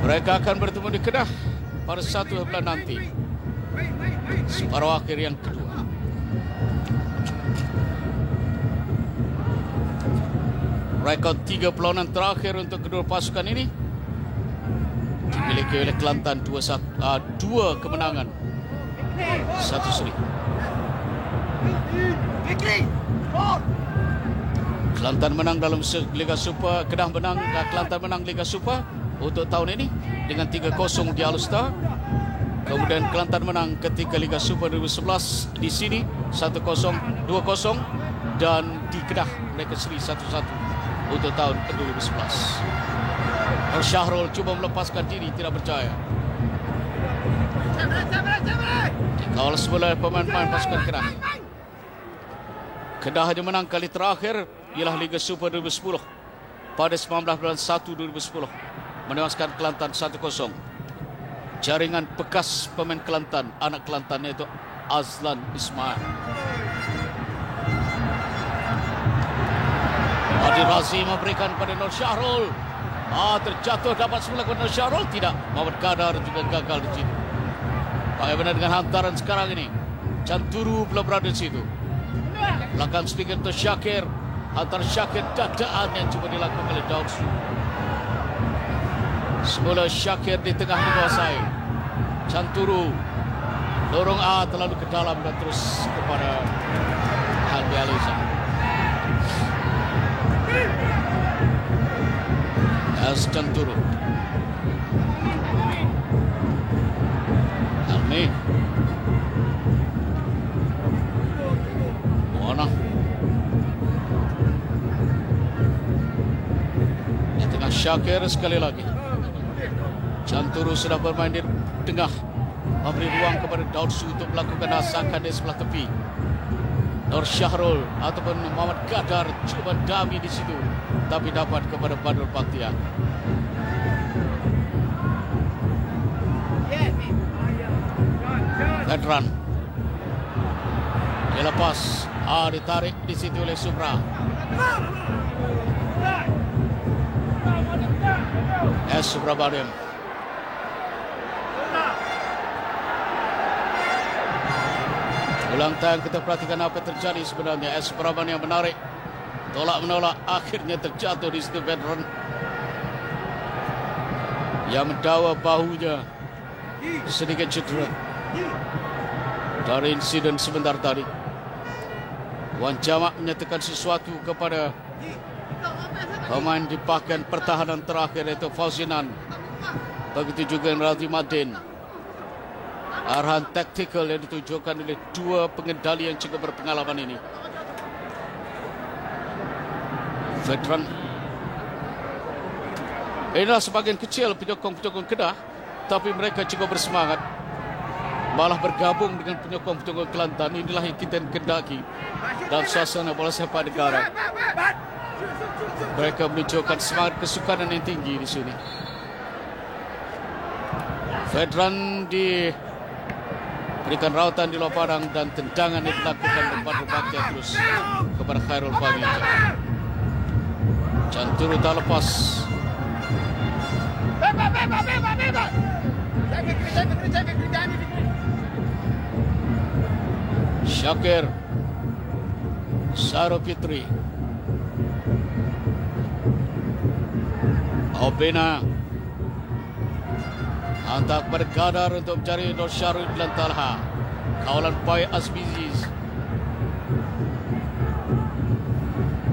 Mereka akan bertemu di Kedah pada 1 bulan nanti. Separuh akhir yang kedua. Rekod 3 perlawanan terakhir untuk kedua pasukan ini dimiliki oleh Kelantan 2 kemenangan, 1 seri. Kelantan menang dalam Liga Super. Kedah menang, Kelantan menang Liga Super untuk tahun ini dengan 3-0 di Alustar. Kemudian Kelantan menang ketika Liga Super 2011 di sini 1-0, 2-0 dan di Kedah mereka seri 1-1 untuk tahun 2011. Nur Syahrul cuba melepaskan diri, tidak berjaya. Dikawal semula pemain-pemain pasukan Kedah. Kedah hanya menang kali terakhir ialah Liga Super 2010 pada 19 bulan 1 2010 menewaskan Kelantan 1-0. Jaringan bekas pemain Kelantan, anak Kelantan iaitu Azlan Ismail. Adi Razi memberikan pada Nur Syahrul. Terjatuh dapat semula kepada Nur Syahrul. Tidak, Muhammad Gadar juga gagal di situ. Bagaimana dengan hantaran sekarang ini? Canturu belum berada di situ. Belakang speaker untuk Syakir. Hantar Syakir, dadaan yang cuba dilakukan oleh Daud Su. Semula Syakir di tengah menguasai. Canturu dorong terlalu ke dalam dan terus kepada Halbi Aliza. Canturu. Halmi. Mana? Di tengah Syakir sekali lagi. Canturu sudah bermain di tengah, memberi ruang kepada Daud Su untuk melakukan asakan di sebelah tepi. Nur Syahrul ataupun Muhammad Gadar cuba dami di situ, tapi dapat kepada Badrul Bakhtiar. Veteran dilepas, ditarik di situ oleh Subra. Subrabadian. Ulang tayang kita perhatikan apa terjadi sebenarnya. Subrabadian menarik, tolak-menolak, akhirnya terjatuh di situ veteran yang mendakwa bahunya sedikit cedera dari insiden sebentar tadi. Wan Jamak menyatakan sesuatu kepada pemain di pakaian pertahanan terakhir yaitu Fauzinan. Begitu juga Radhi Madin. Arahan taktikal yang ditunjukkan oleh dua pengendali yang cukup berpengalaman ini. Veteran. Inilah sebagian kecil penyokong-penyokong Kedah, tapi mereka cukup bersemangat. malah bergabung dengan penyokong-penyokong Kelantan. Inilah yang kita kendaki dalam suasana bola sepak negara. Mereka menunjukkan semangat kesukaran yang tinggi di sini. Vedran diberikan rawatan di luar padang dan tendangan yang dilakukan berbakti terus kepada Khairul Fahmi. Chanturu tak lepas. Syakir, Saro Fitri, Obena hantar bergadar untuk mencari Nur Syarul dan Talha. Kawalan Pai Azmiziz,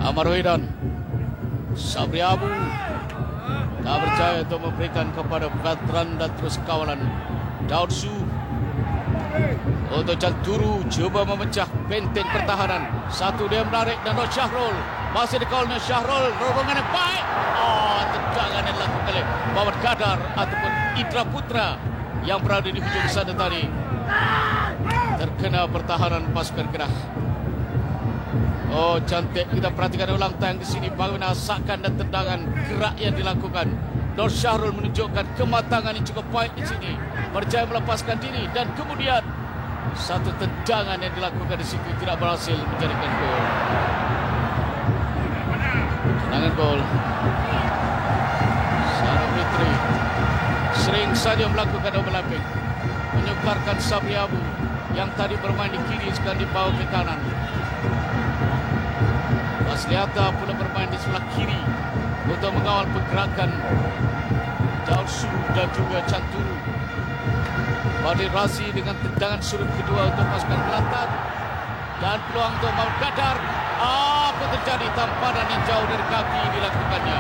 Amar Widan, Sabri Abu tak berjaya untuk memberikan kepada Vedran dan terus kawalan Daud Su. Untuk Chanturu cuba memecah benteng pertahanan. Satu dia menarik dan Nur Syahrul masih dikawal Nur Syahrul. Rombongan yang baik. Tendangan yang dilakukan oleh Muhammad Gadar ataupun Indra Putra yang berada di hujung sana tadi. Terkena pertahanan pasukan Kedah. Cantik kita perhatikan ulang tayang di sini bagaimana asakan dan tendangan gerak yang dilakukan. Nur Syahrul menunjukkan kematangan yang cukup baik di sini. Berjaya melepaskan diri dan kemudian satu tendangan yang dilakukan di situ tidak berhasil menjadikan gol. Tendangan gol. Saro Fitri sering saja melakukan overlapping, menyukarkan Sabri Abu yang tadi bermain di kiri sekarang dibawa ke kanan. Masliata pula bermain di sebelah kiri untuk mengawal pergerakan Daud Su dan juga Chanturu. Badri Razi dengan tendangan sudut kedua untuk pasukan Kelantan dan peluang untuk Muhammad Gadar. Apa terjadi? Tampanan yang jauh dari kaki dilakukannya.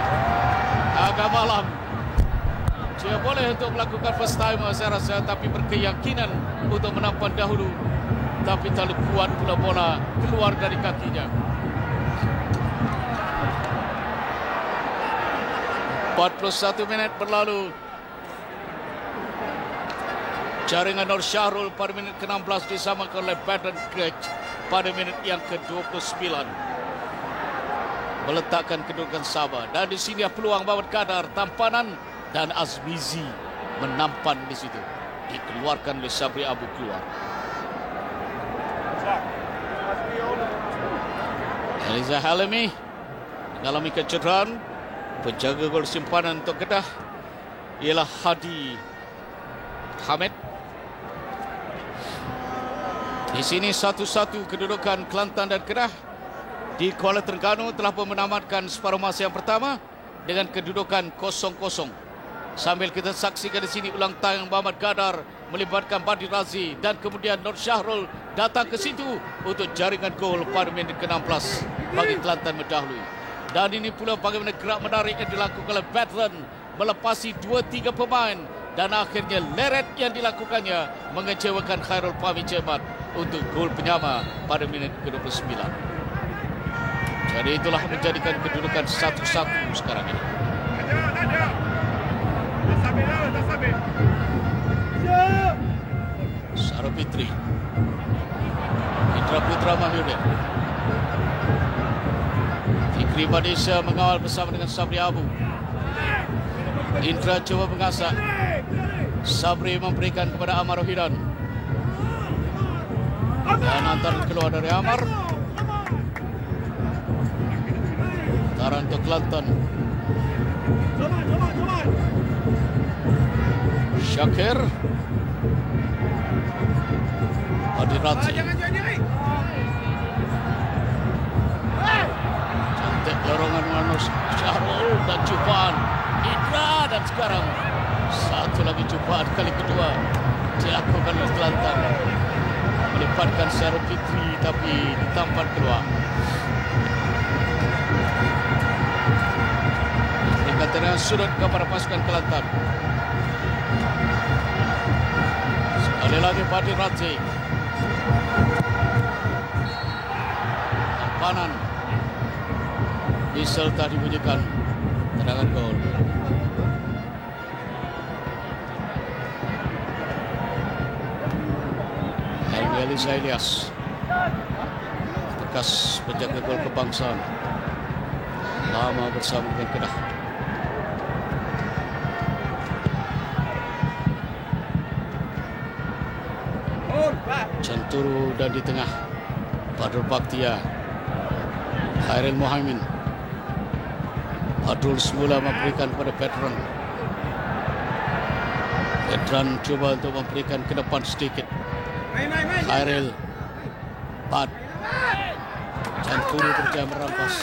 Agak malam. Dia boleh untuk melakukan first timer saya rasa, tapi berkeyakinan untuk menampan dahulu. Tapi terlalu kuat pula bola keluar dari kakinya. 41 minit berlalu. Jaringan Nur Syahrul pada minit ke-16 disamakan oleh Baden Greg pada minit yang ke-29. Meletakkan kedudukan sama. Dan di sini peluang Muhammad Gadar, tampanan dan Azmizi menampan di situ. Dikeluarkan oleh Sabri Abu keluar. Eliza Halimi mengalami kecederaan. Penjaga gol simpanan untuk Kedah ialah Hadi Hamid. Di sini 1-1 kedudukan Kelantan dan Kedah. Di Kuala Terengganu telah pun menamatkan separuh masa yang pertama dengan kedudukan 0-0. Sambil kita saksikan di sini ulang tayang Muhammad Gadar melibatkan Badri Razi dan kemudian Nur Syahrul datang ke situ untuk jaringan gol pada minit ke-16 bagi Kelantan mendahului. Dan ini pula bagaimana gerak menarik yang dilakukan oleh Vedran melepasi 2-3 pemain dan akhirnya leret yang dilakukannya mengecewakan Khairul Fahmi Cemat untuk gol penyama pada minit ke-29. Jadi itulah menjadikan kedudukan 1-1 sekarang ini. Saro Fitri, Indra Putra Mahyudin, Fikri Badisa mengawal bersama dengan Sabri Abu. Indra coba mengasak. Sabri memberikan kepada Amar Hidan. Dan antar keluar dari Amar. Taran untuk Kelantan. Syakir. Adirati. Cantik dorongan Nur Syahrul dan cubaan Indra, dan sekarang satu lagi cubaan kali kedua dilakukan oleh Kelantan. Melipatkan Saro Fitri tapi ditampan keluar. Dikatakan sudut kepada pasukan Kelantan. Sekali lagi Badri Razi. Tampanan diserta dibunyikan tendangan gol. Eliza Elias, bekas penjaga gol kebangsaan, lama bersama dengan Kedah. Canturu dan di tengah Badrul Baktia, Khairil Muhaimin. Badrul semula memberikan kepada Vedran. Vedran coba untuk memberikan ke depan sedikit. Khairil, Bad, Canturu berjaya merampas.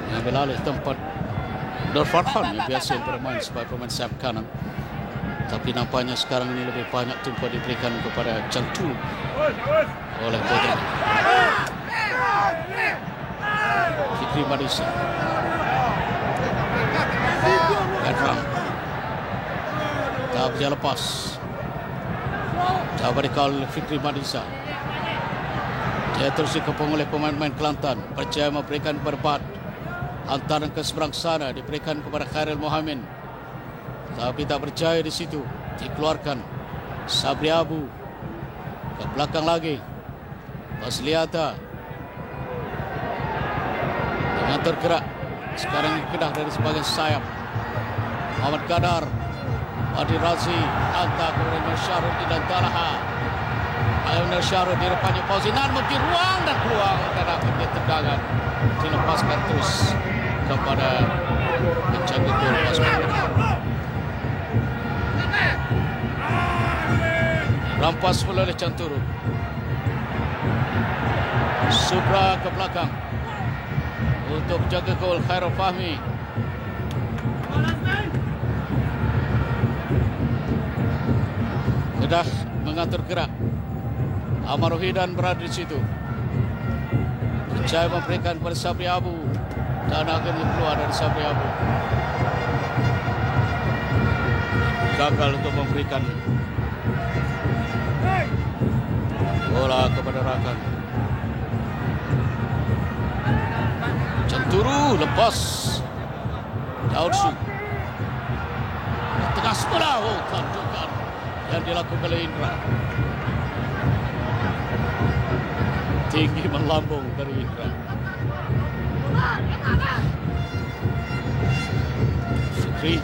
Mengambil alih tempat Nur Farhan yang biasa bermain sebagai pemain sayap kanan, tapi nampaknya sekarang ini lebih banyak tumpuan diberikan kepada Canturu oleh Vedran. Fikri Madisa, Vedran tak berjaya lepas, tak berikal Fikri Madisa. Dia terus dikepung oleh pemain-pemain Kelantan, berjaya memberikan berbat. Hantaran ke seberang sana diberikan kepada Khairil Muhaimin, tapi tak berjaya di situ. Dikeluarkan Sabri Abu ke belakang lagi. Basliata mengatur gerak. Sekarang Kedah dari sebagian sayap. Muhammad Qadar, Adi Razi, hantar kepada Nur Syahrul dan Talaha. Nur Syahrul di depannya Fauzinan memberi ruang dan keluar, dan akhirnya tegangan dilepaskan terus kepada penjaga gol pasukan. Rampas pula oleh Canturu. Subra ke belakang untuk jaga gol Khairul Fahmi. Kedah mengatur gerak. Amar Rohidan berada di situ. Berjaya memberikan kepada Sabri Abu dan akhirnya keluar dari Sabri Abu. Gagal untuk memberikan bola kepada rakan. Canturu lepas. Daud Su tengah sebelah. Tandukan yang dilakukan oleh Indra. Tinggi melambung dari Indra. Fikri.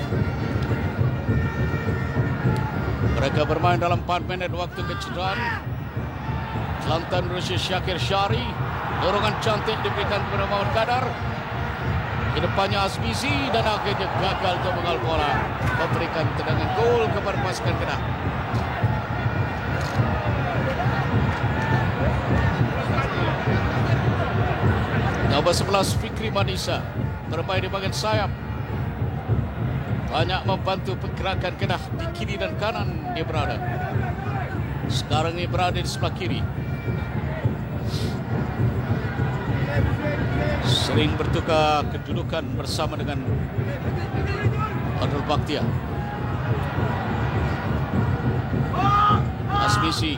Mereka bermain dalam 4 minit waktu kecederaan. Kelantan berusia Syakir Syari. Dorongan cantik diberikan kepada Muhammad Qadar. Di depannya Azmizi dan akhirnya gagal untuk mengal bola. Memberikan tendangan gol kepada pasukan Kedah. Nombor 11 Fikri Madisa bermain di bahagian sayap. Banyak membantu pergerakan Kedah di kiri dan kanan dia berada. Sekarang ini berada di sebelah kiri. Sering bertukar kedudukan bersama dengan Badrul Baktia. Azmizi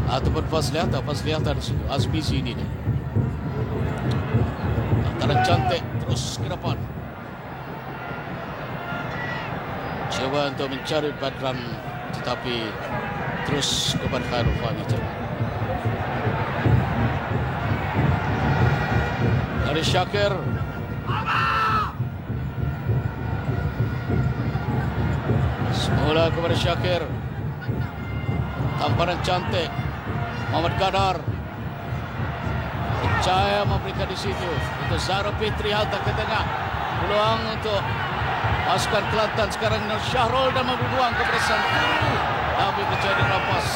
ataupun Fazliata di situ. Azmizi ini antara cantik terus ke depan. Coba untuk mencari Badran, tetapi terus kepada Khairul Fahmi. Dari Syakir. Semula kepada Syakir. Tamparan cantik Muhammad Qadar. Percaya memberikan di situ untuk Zahra Fitri, hantar ke tengah. Peluang untuk pasukan Kelantan sekarang Nur Syahrul dan memberi ruang kepada Canturu, tapi percaya dirampas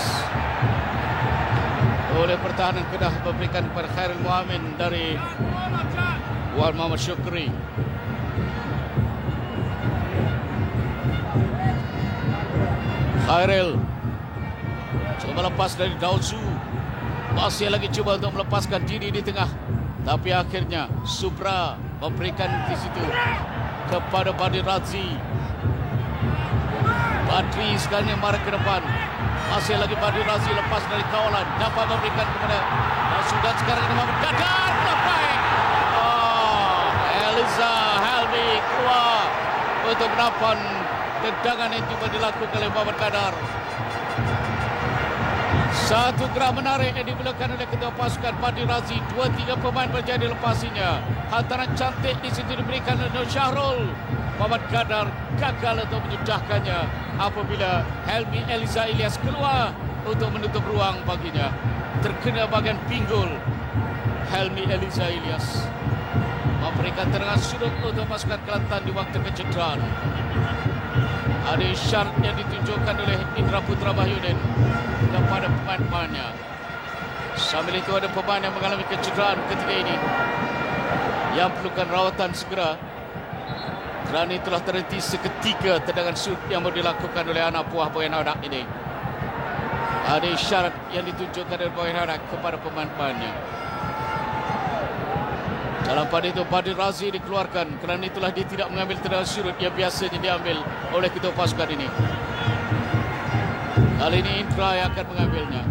oleh pertahanan Kedah, memberikan kepada Khairil Muhaimin dari Wan Muhammad Syukri. Khairil coba lepas dari Daud Su. Masih lagi coba untuk melepaskan diri di tengah, tapi akhirnya Subra memberikan di situ kepada Badri Razi. Badri sekarang yang marah ke depan. Masih lagi Badri Razi lepas dari kawalan, dapat memberikan kepada Sudan. Sekarang ini Muhammad Qadar. Baik. Eliza. Helmi keluar untuk menapan tendangan yang cuba dilakukan oleh Muhammad Kadar. Satu gerak menarik yang dimulakan oleh ketua pasukan Padi Razi. 2-3 pemain berjaya dilepasinya. Hantaran cantik di situ diberikan oleh Nur Syahrul. Muhammad Kadar gagal untuk menyudahkannya apabila Helmi Eliza Ilyas keluar untuk menutup ruang baginya. Terkena bahagian pinggul Helmi Eliza Ilyas. Memberikan tendangan sudut untuk pasukan Kelantan di waktu kecederaan. Ada isyarat yang ditunjukkan oleh Indra Putra Bahyudin kepada pemain-pemainnya. Sambil itu ada pemain yang mengalami kecederaan ketika ini yang perlukan rawatan segera. Kerana itulah terhenti seketika tendangan sudut yang mau dilakukan oleh anak buah Boyan Hadak ini. Ada isyarat yang ditunjukkan oleh Boyan Hadak kepada pemain-pemainnya. Dalam pada itu Padi Razi dikeluarkan. Kerana itulah dia tidak mengambil tendangan sudut yang biasanya diambil oleh ketua pasukan ini. Kali ini Indra yang akan mengambilnya.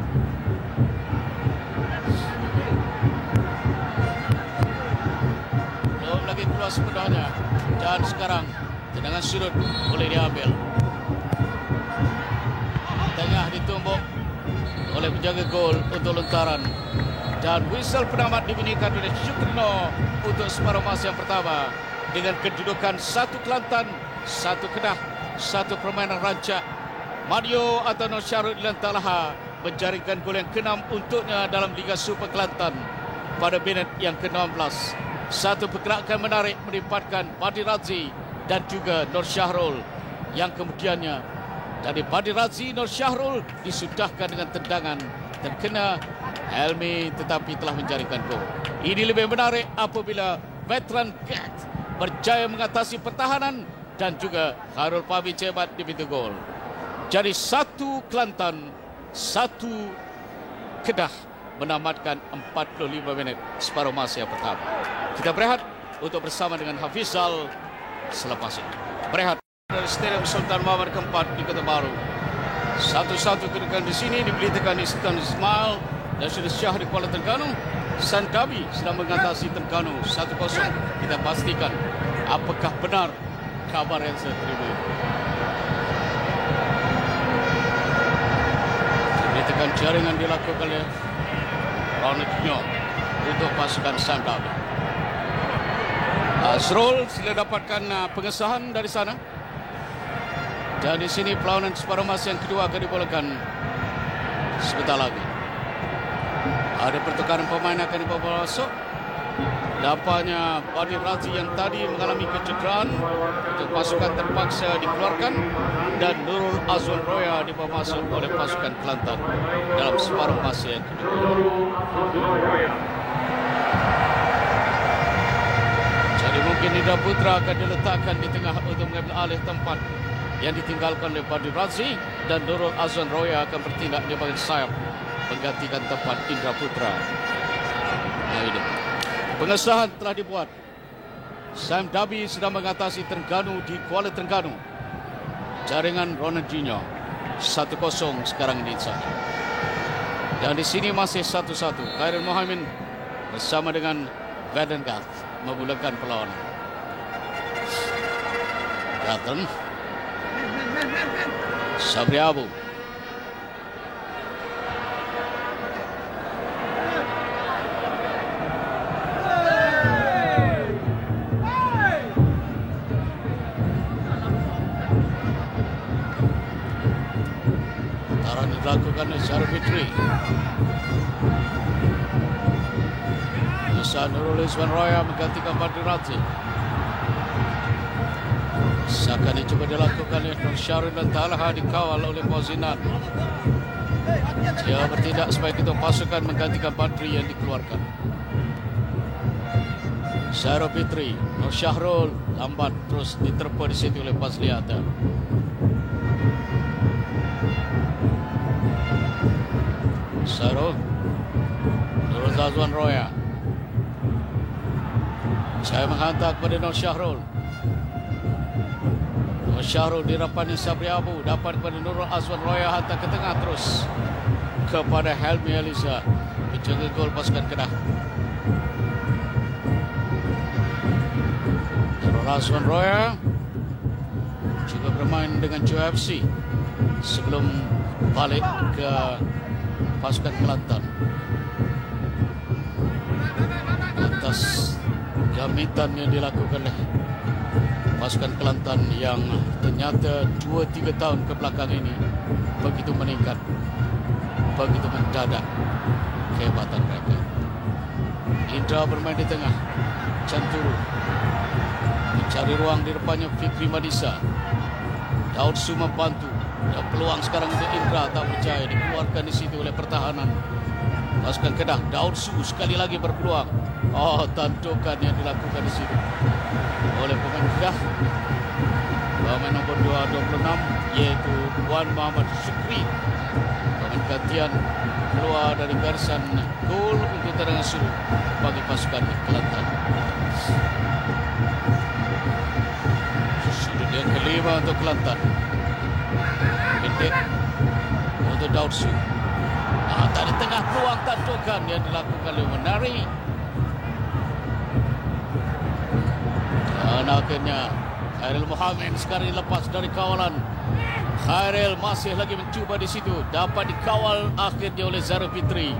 Belum lagi keluar sepenuhnya. Dan sekarang tendangan sudut boleh diambil. Tengah ditumbuk oleh penjaga gol untuk lontaran. Dan whistle penamat dibunyikan oleh Syukrino untuk separuh masa yang pertama. Dengan kedudukan 1 Kelantan, 1 Kedah, 1 permainan rancak. Mario atau Nur Syahrul Lantalaha menjaringkan gol yang ke-6 untuknya dalam Liga Super Kelantan pada minit yang ke-16. Satu pergerakan menarik melibatkan Padi Razi dan juga Nur Syahrul yang kemudiannya dari Padi Razi, Nur Syahrul disudahkan dengan tendangan terkena Helmi tetapi telah menjaringkan gol. Ini lebih menarik apabila veteran Gat berjaya mengatasi pertahanan dan juga Khairul Fahmi Cebat di pintu gol. Jadi 1 Kelantan, 1 Kedah menamatkan 45 minit separuh masa yang pertama. Kita berehat untuk bersama dengan Hafizal selepas ini. Berehat dari Stadium Sultan Muhammad keempat di Kota Baru. 1-1 kedudukan di sini diberitakan di Sultan Ismail dan Syed Syah di Kuala Terengganu. Sandabi sedang mengatasi Terengganu 1-0. Kita pastikan apakah benar kabar yang saya terima. Diberitakan jaringan dilakukan oleh Ronald Nyong untuk pasukan Sandabi. Azrul sila dapatkan pengesahan dari sana. Dan di sini perlawanan separuh masa yang kedua akan dimulakan sebentar lagi. Ada pertukaran pemain akan dibawa masuk. Nampaknya Padi Razi yang tadi mengalami kecederaan untuk pasukan terpaksa dikeluarkan dan Nurul Azwan Roya dibawa masuk oleh pasukan Kelantan dalam separuh masa yang kedua. Jadi mungkin Indra Putra akan diletakkan di tengah untuk mengambil alih tempat yang ditinggalkan oleh Padi Razi dan Nurul Azwan Roya akan bertindak di bahagian sayap menggantikan tempat Indra Putra. Nah ini. Pengesahan telah dibuat. Sam Dabi sedang mengatasi Terengganu di Kuala Terengganu. Jaringan Ronaldinho 1-0 sekarang ini saja. Dan di sini masih 1-1. Khairul Mohamed bersama dengan Vedengaard memulakan perlawanan. Datang Sabri Abu. Taran dilakukan oleh Syarif Fitri. Bisa Nurul Azwan Roya menggantikan Padi Razi. Seakan dicoba dilakukan oleh Nur Syahrul Lantalaha dikawal oleh Fauzinan. Dia bertindak sebagai ketua pasukan menggantikan Badri yang dikeluarkan. Syarif Fitri, Nur Syahrul lambat terus diterpa di situ oleh Fazliata. Syarif, Nurul Azwan Roya. Saya menghantar kepada Nur Syahrul. Nur Syahrul dirapani Sabri Abu. Dapat kepada Nurul Azwan Roya. Hantar ke tengah terus kepada Helmi Eliza. Penjaga gol pasukan Kedah. Azwan Roya juga bermain dengan UFC sebelum balik ke pasukan Kelantan. Atas gamitan yang dilakukan oleh pasukan Kelantan yang ternyata 2-3 tahun ke belakang ini begitu meningkat, begitu mendadak kehebatan mereka. Indra bermain di tengah, Canturu mencari ruang di depannya Fikri Madisa. Daud Su membantu. Dan peluang sekarang untuk Indra, tak percaya, dikeluarkan di situ oleh pertahanan pasukan Kedah. Daud Su sekali lagi berpeluang. Tandukan yang dilakukan di situ oleh pemain Kedah. Pemain nombor 26 iaitu Wan Muhammad Syukri. Pemain gantian keluar dari barisan gol untuk tendangan suruh bagi pasukan Kelantan. Sudut yang kelima untuk Kelantan. Pendek untuk Daud Su. Tadi tengah peluang tandukan yang dilakukan oleh Menari. Dan akhirnya Khairil Mohamed sekarang dilepas dari kawalan. Khairil masih lagi mencuba di situ. Dapat dikawal akhirnya oleh Zara Fitri.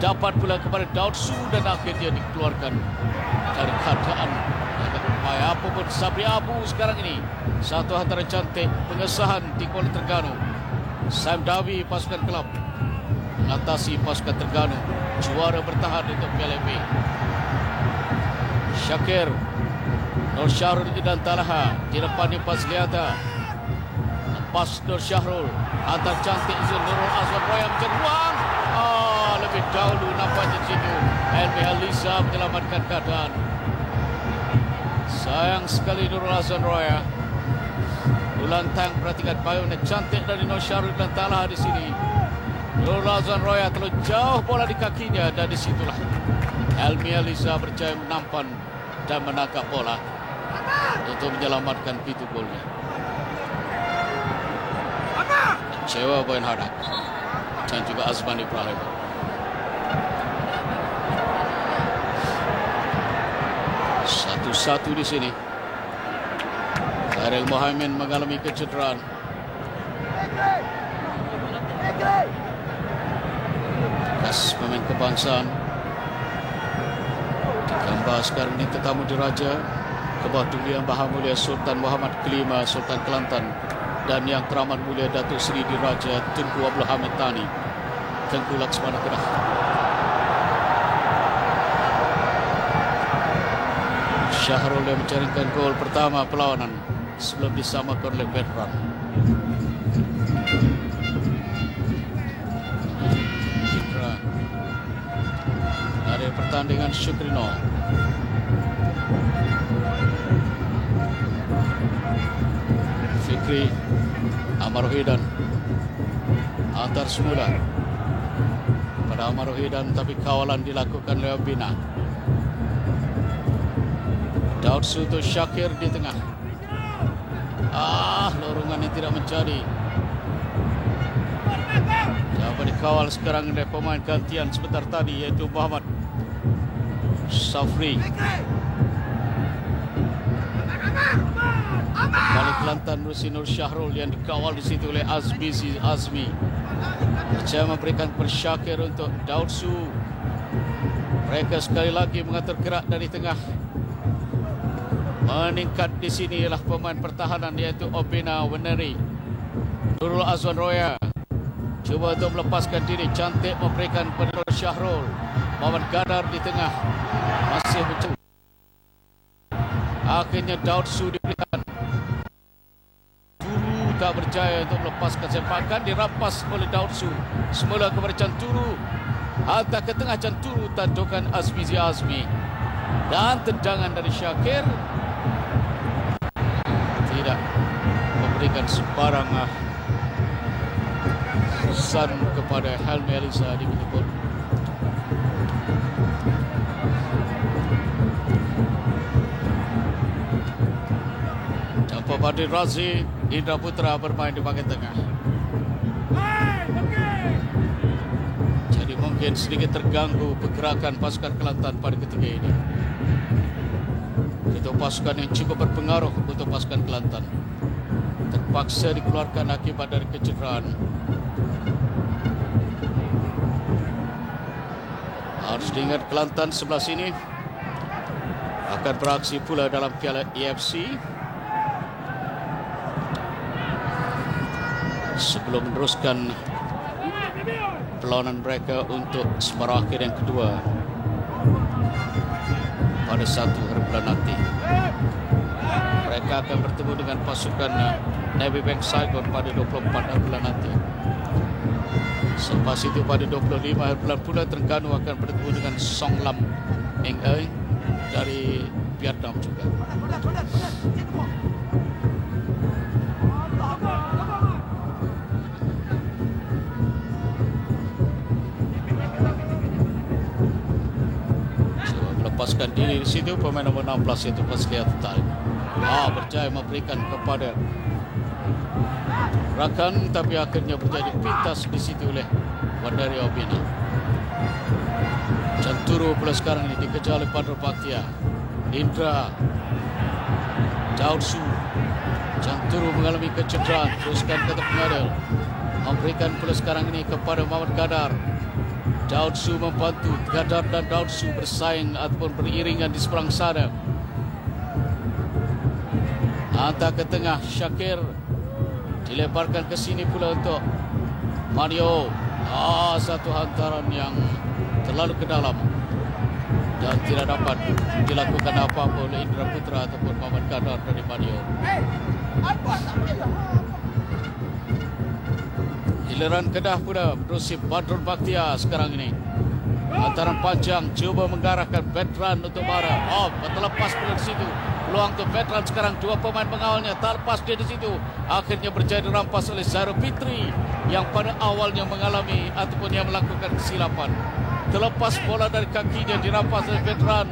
Dapat pula kepada Daud Su dan akhirnya dikeluarkan dari keadaan. Upaya apapun Sabri Abu sekarang ini. Satu hantaran cantik pengesahan di Kuala Terengganu. Sam Dawi pasukan kelab mengatasi pasukan Terengganu. Juara bertahan untuk Piala FA. Syakir Nur Syahrul dan Talaha di depan Pas Liata. Lepas Nur Syahrul, antar cantik Nurul Azwan Roya mencari ruang. Lebih dahulu nampaknya di situ Helmi Halisa menyelamatkan keadaan. Sayang sekali Nurul Azwan Roya. Ulantang perhatikan payungnya cantik dari Nur Syahrul dan Talaha di sini. Nurul Azwan Roya terlalu jauh bola di kakinya dan disitulah Helmi Halisa berjaya menampan dan menangkap bola untuk menyelamatkan pintu golnya. Kecewa Boyan Hadak dan juga Azman Ibrahim. Satu-satu di sini. Khairil Mohamed mengalami kecederaan. Bekas pemain kebangsaan. Digambar sekarang ini tetamu diraja Kebawah Duli Yang Maha Mulia Sultan Muhammad Kelima Sultan Kelantan dan Yang Teramat Mulia Datuk Seri Diraja Tunku Abdul Hamid Thani Tengku Laksmana Kedah. Syahrul yang menjaringkan gol pertama perlawanan sebelum disamakan oleh veteran. Indra dari pertandingan Syukrino. Fikri Amaruhidan antar semula pada Amaruhidan, tapi kawalan dilakukan oleh Bina. Daud Su untuk Syakir di tengah. Lorungan yang tidak menjadi. Dapat dikawal sekarang oleh pemain gantian sebentar tadi yaitu Muhammad Safri. Balik Kelantan Rusi Nur Syahrul yang dikawal di situ oleh Azmi. Berjaya memberikan kepada Syakir untuk Daud Su. Mereka sekali lagi mengatur gerak dari tengah. Meningkat di sini ialah pemain pertahanan yaitu Obina Weneri. Nurul Azwan Roya cuba untuk melepaskan diri, cantik memberikan kepada Nur Syahrul. Muhammad Gadar di tengah masih mencoba. Akhirnya Daud Su diberikan. Turu tak berjaya untuk melepaskan sepakan, dirampas oleh Daud Su. Semula kepada Canturu. Hantar ke tengah Canturu, tandukan Azmi. Dan tendangan dari Syakir. Tidak memberikan sebarang pesan kepada Helmi Halisa di pintu gol. Tanpa Badri Razi, Indra Putra bermain di bahagian tengah. Jadi mungkin sedikit terganggu pergerakan pasukan Kelantan pada ketika ini. untuk pasukan yang cukup berpengaruh untuk pasukan Kelantan. Terpaksa dikeluarkan akibat dari kecederaan. Harus diingat Kelantan sebelah sini akan beraksi pula dalam Piala AFC sebelum meneruskan perlawanan mereka untuk separuh akhir yang kedua pada 1 hari bulan nanti. Mereka akan bertemu dengan pasukan Navy Bank Saigon pada 24 hari bulan nanti. Selepas itu pada 25 hari bulan pula Terengganu akan bertemu dengan Song Lam Eng Eng dari Vietnam juga. Melepaskan diri di situ pemain nomor 16 itu Paslihat Taib. Berjaya memberikan kepada rakan, tapi akhirnya berjaya dipintas di situ oleh Wandari Obina. Canturu pula sekarang ini dikejar oleh Padro Bhaktia. Indra, Daud Su. Canturu mengalami kecederaan, teruskan ke pengadil. Memberikan pula sekarang ini kepada Muhammad Gadar. Daud Su membantu. Gadar dan Daud Su bersaing ataupun beriringan di seberang sana. Hantar ke tengah, Syakir dileparkan ke sini pula untuk Mario. Satu hantaran yang terlalu ke dalam dan tidak dapat dilakukan apa-apa oleh Indra Putra ataupun Muhammad Gadar dari Mario. Giliran Kedah pula berusi Badrul Bhaktia sekarang ini. Hantaran panjang cuba menggarahkan veteran untuk Bara. Terlepas pula di situ. Peluang untuk veteran sekarang, dua pemain pengawalnya tak lepas dia di situ. Akhirnya berjaya dirampas oleh Zairul Fitri yang pada awalnya mengalami ataupun yang melakukan kesilapan. Terlepas bola dari kaki dia dirampas oleh veteran,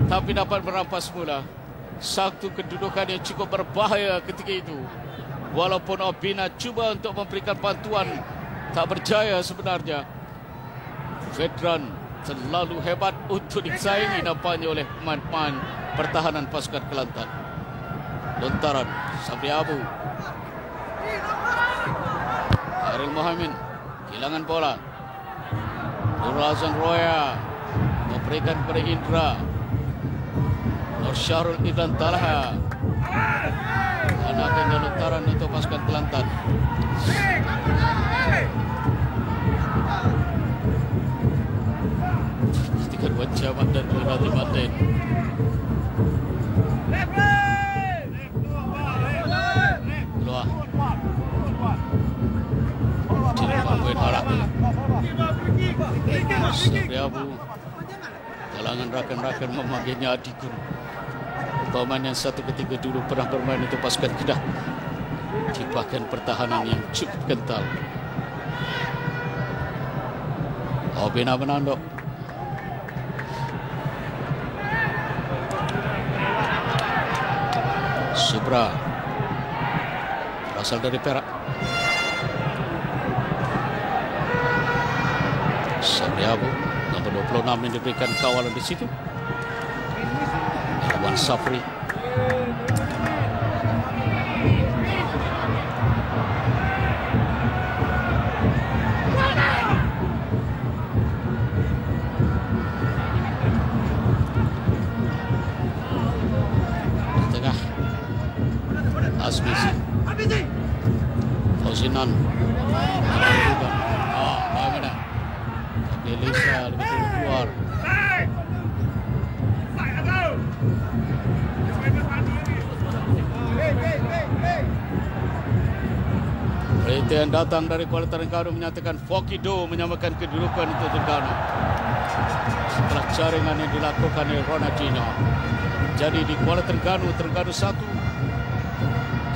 tapi dapat merampas mula. Satu kedudukan yang cukup berbahaya ketika itu. Walaupun Obina cuba untuk memberikan bantuan, tak berjaya sebenarnya. Veteran terlalu hebat untuk disaingi nampaknya oleh pemain-pemain pertahanan pasukan Kelantan. Lontaran Sabri Abu. Aril Mohamed kehilangan bola. Nurul Azan Roya memberikan kepada Indra. Nur Syahrul Idlan Talha. Dan akhirnya lontaran untuk pasukan Kelantan. Ketika dua jaman dan Rinati Martin. Keluar. Dilepas poin arah. Sabri Abu. Kalangan rakan-rakan memanggilnya Adikun. Pemain yang satu ketika dulu pernah bermain untuk pasukan Kedah. Ciptakan pertahanan yang cukup kental. Obina menanduk. Subra berasal dari Perak. Sabri Abu nomor 26 yang diberikan kawalan di situ. Irwan Safri. Asmisi Fauzinan bagaimana tapi Lisa lebih dulu keluar. Berita yang datang dari Kuala Terengganu menyatakan Fokido menyamakan kedudukan untuk Terengganu setelah jaringan yang dilakukan oleh Ronaldinho. Jadi di Kuala Terengganu 1,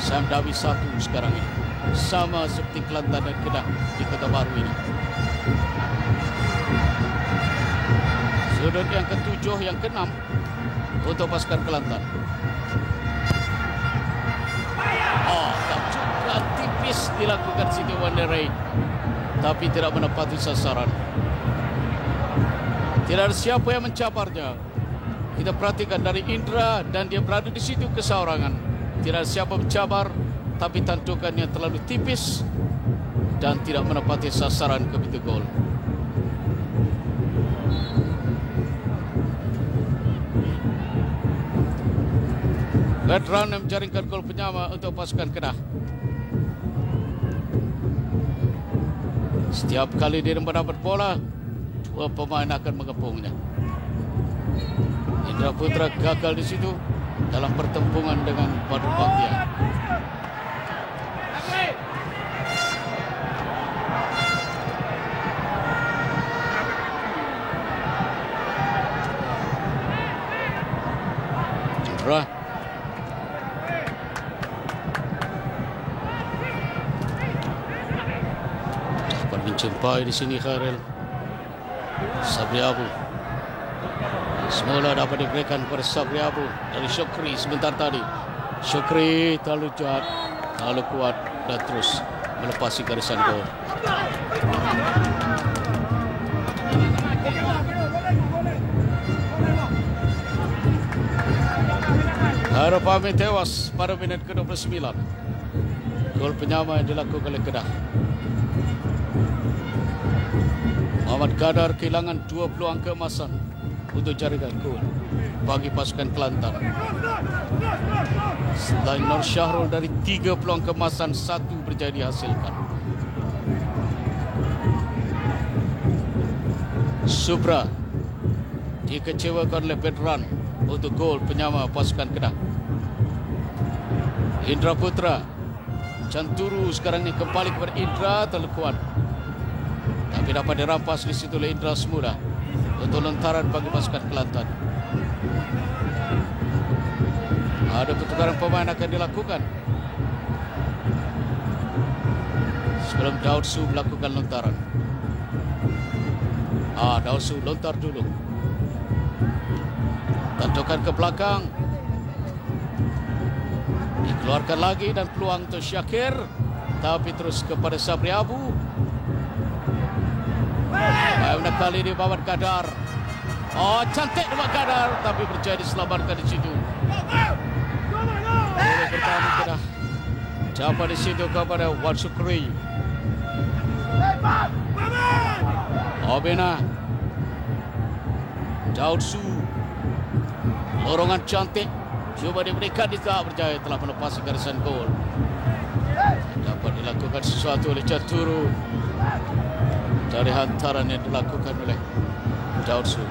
Sam Dawi 1 sekarang ini. Sama seperti Kelantan dan Kedah di Kota Baru ini. Sudut yang ke-7, yang ke-6 untuk pasukan Kelantan. Tak juga tipis dilakukan Siti Wanderai, tapi tidak menepati sasaran. Tidak ada siapa yang mencaparnya. Kita perhatikan dari Indra dan dia berada di situ keseorangan. Tidak siapa mencabar, tapi tantukannya terlalu tipis dan tidak menepati sasaran ke pintu gol. Veteran yang menjaringkan gol penyama untuk pasukan Kedah. Setiap kali dia mendapat bola, dua pemain akan mengepungnya. Indra Putra gagal di situ dalam pertempuran dengan Badut Bakhtiar. Indra dapat menjumpai di sini Khairil. Sabri Abu semula dapat diberikan kepada Sabri Abu dari Syukri sebentar tadi. Syukri terlalu jahat, terlalu kuat dan terus melepasi garisan gol. Harap Amin tewas pada minit ke-29. Gol penyama yang dilakukan oleh Kedah. Muhammad Gadar kehilangan 2 peluang keemasan untuk jaringan gol bagi pasukan Kelantan. Selain Nur Syahrul dari 3 peluang keemasan, 1 berjaya dihasilkan. Subra dikecewakan oleh veteran untuk gol penyama pasukan Kedah. Indra Putra, Canturu sekarang ini kembali kepada Indra, terlalu kuat. Tapi dapat dirampas di situ oleh Indra semula untuk lontaran bagi pasukan Kelantan. Ada pertukaran pemain akan dilakukan sebelum Daud Su melakukan lontaran. Daud Su lontar dulu. Tantukan ke belakang. Dikeluarkan lagi dan peluang untuk Syakir. Tapi terus kepada Sabri Abu. Baiklah kali ini Muhammad Gadar. Cantik Muhammad Gadar. Tapi berjaya diselamatkan di situ. Boleh bertahan Kedah. Capai di situ kepada Wan Syukri. Obena. Daud Su. Lorongan cantik. Cuba diberikan, tidak berjaya, telah melepasi garisan gol. Dapat dilakukan sesuatu oleh Canturu dari hantaran yang dilakukan oleh Daud Su.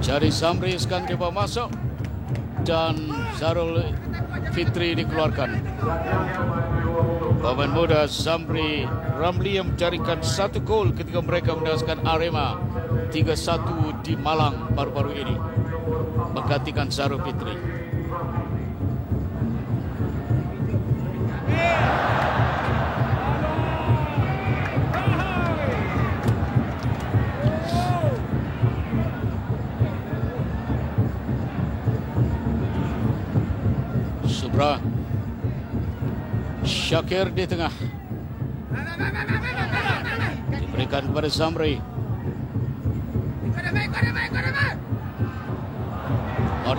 Jadi Zamri sekarang dibawa masuk dan Zarul Fitri dikeluarkan. Pemain muda Zamri Ramli yang menjaringkan 1 gol ketika mereka menewaskan Arema 3-1 di Malang baru-baru ini, menggantikan Zarul Fitri. Subra, Syakir di tengah, diberikan kepada Zamri.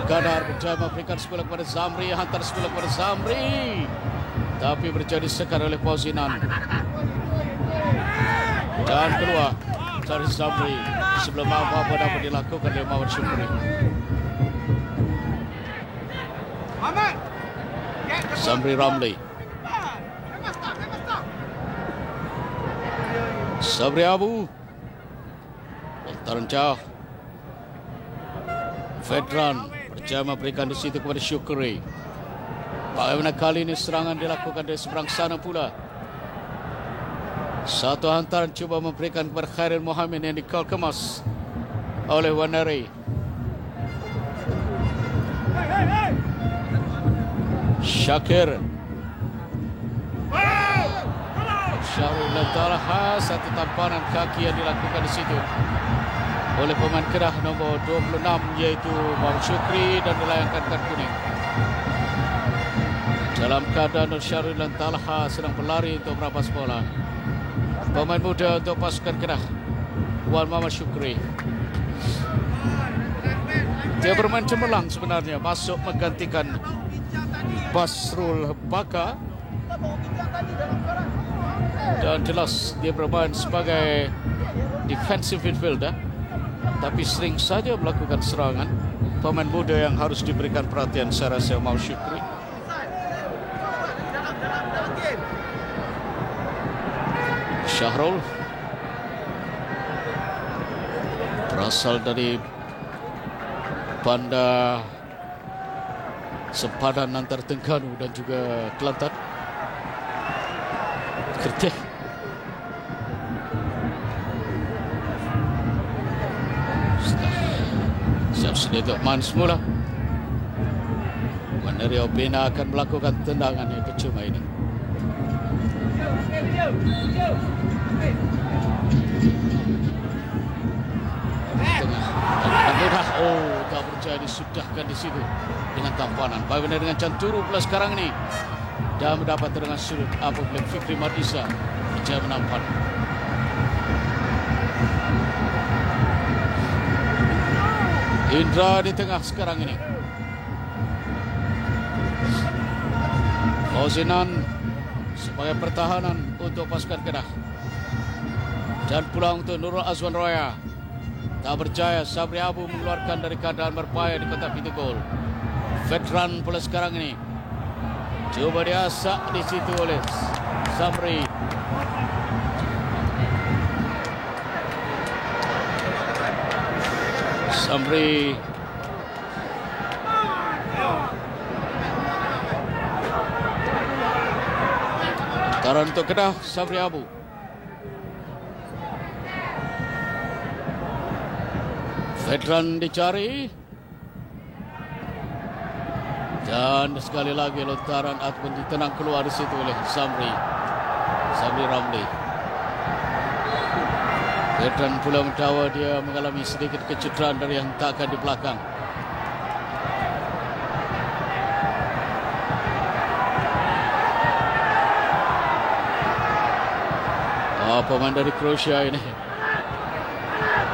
Gadar berjaya memberikan sebelah kepada Zamri, hantar sebelah kepada Zamri, tapi berjaya disekat oleh Pauzinan dan keluar dari Zamri sebelum apa-apa dapat dilakukan oleh Muhammad Syukri. Zamri Ramli, Sabri Abu, lontaran jauh. Veteran berjaya memberikan di situ kepada Syukri. Bagaimana kali ini serangan dilakukan dari seberang sana pula. Satu hantaran cuba memberikan kepada Khairil Mohammed yang dikal kemas oleh Wanari. Syakir. Syahrul Lantarah, satu tampanan kaki yang dilakukan di situ oleh pemain Kedah nombor 26 iaitu Muhammad Syukri dan dilayangkan kad kuning. Dalam keadaan Nur Syahrul Lantarah sedang berlari untuk merampas bola. Pemain muda untuk pasukan Kedah, Wan Muhammad Syukri. Dia bermain cemerlang sebenarnya, masuk menggantikan Basrul Baka. Dan jelas dia bermain sebagai defensive midfielder, tapi sering saja melakukan serangan. Pemain muda yang harus diberikan perhatian, saya rasa, Mau Syukri. Syahrul berasal dari banda sempadan antara Terengganu dan juga Kelantan. Kertih. Siap sedia untuk main semula. Waneri Obena akan melakukan tendangan yang percuma ini. Tengah. Oh, tak berjaya disudahkan di situ dengan tampanan. Bagaimana dengan Canturu pula sekarang ini? Dan mendapat dengan sudut apabila Fikri Marisa berjaya menampan. Indra di tengah sekarang ini. Fauzinan sebagai pertahanan untuk pasukan Kedah. Dan pulang untuk Nurul Azwan Roya. Tak berjaya, Sabri Abu mengeluarkan dari keadaan berbahaya di kotak pintu gol. Veteran pula sekarang ini. Coba diasak di situ oleh Sabri. Sabri. Taran untuk Kedah, Sabri Abu. Veteran dicari. Dan sekali lagi lontaran ataupun ditenang keluar di situ oleh Sabri Ramli. Veteran pula mendakwa dia mengalami sedikit kecederaan dari yang takkan di belakang. Pemain dari Croatia ini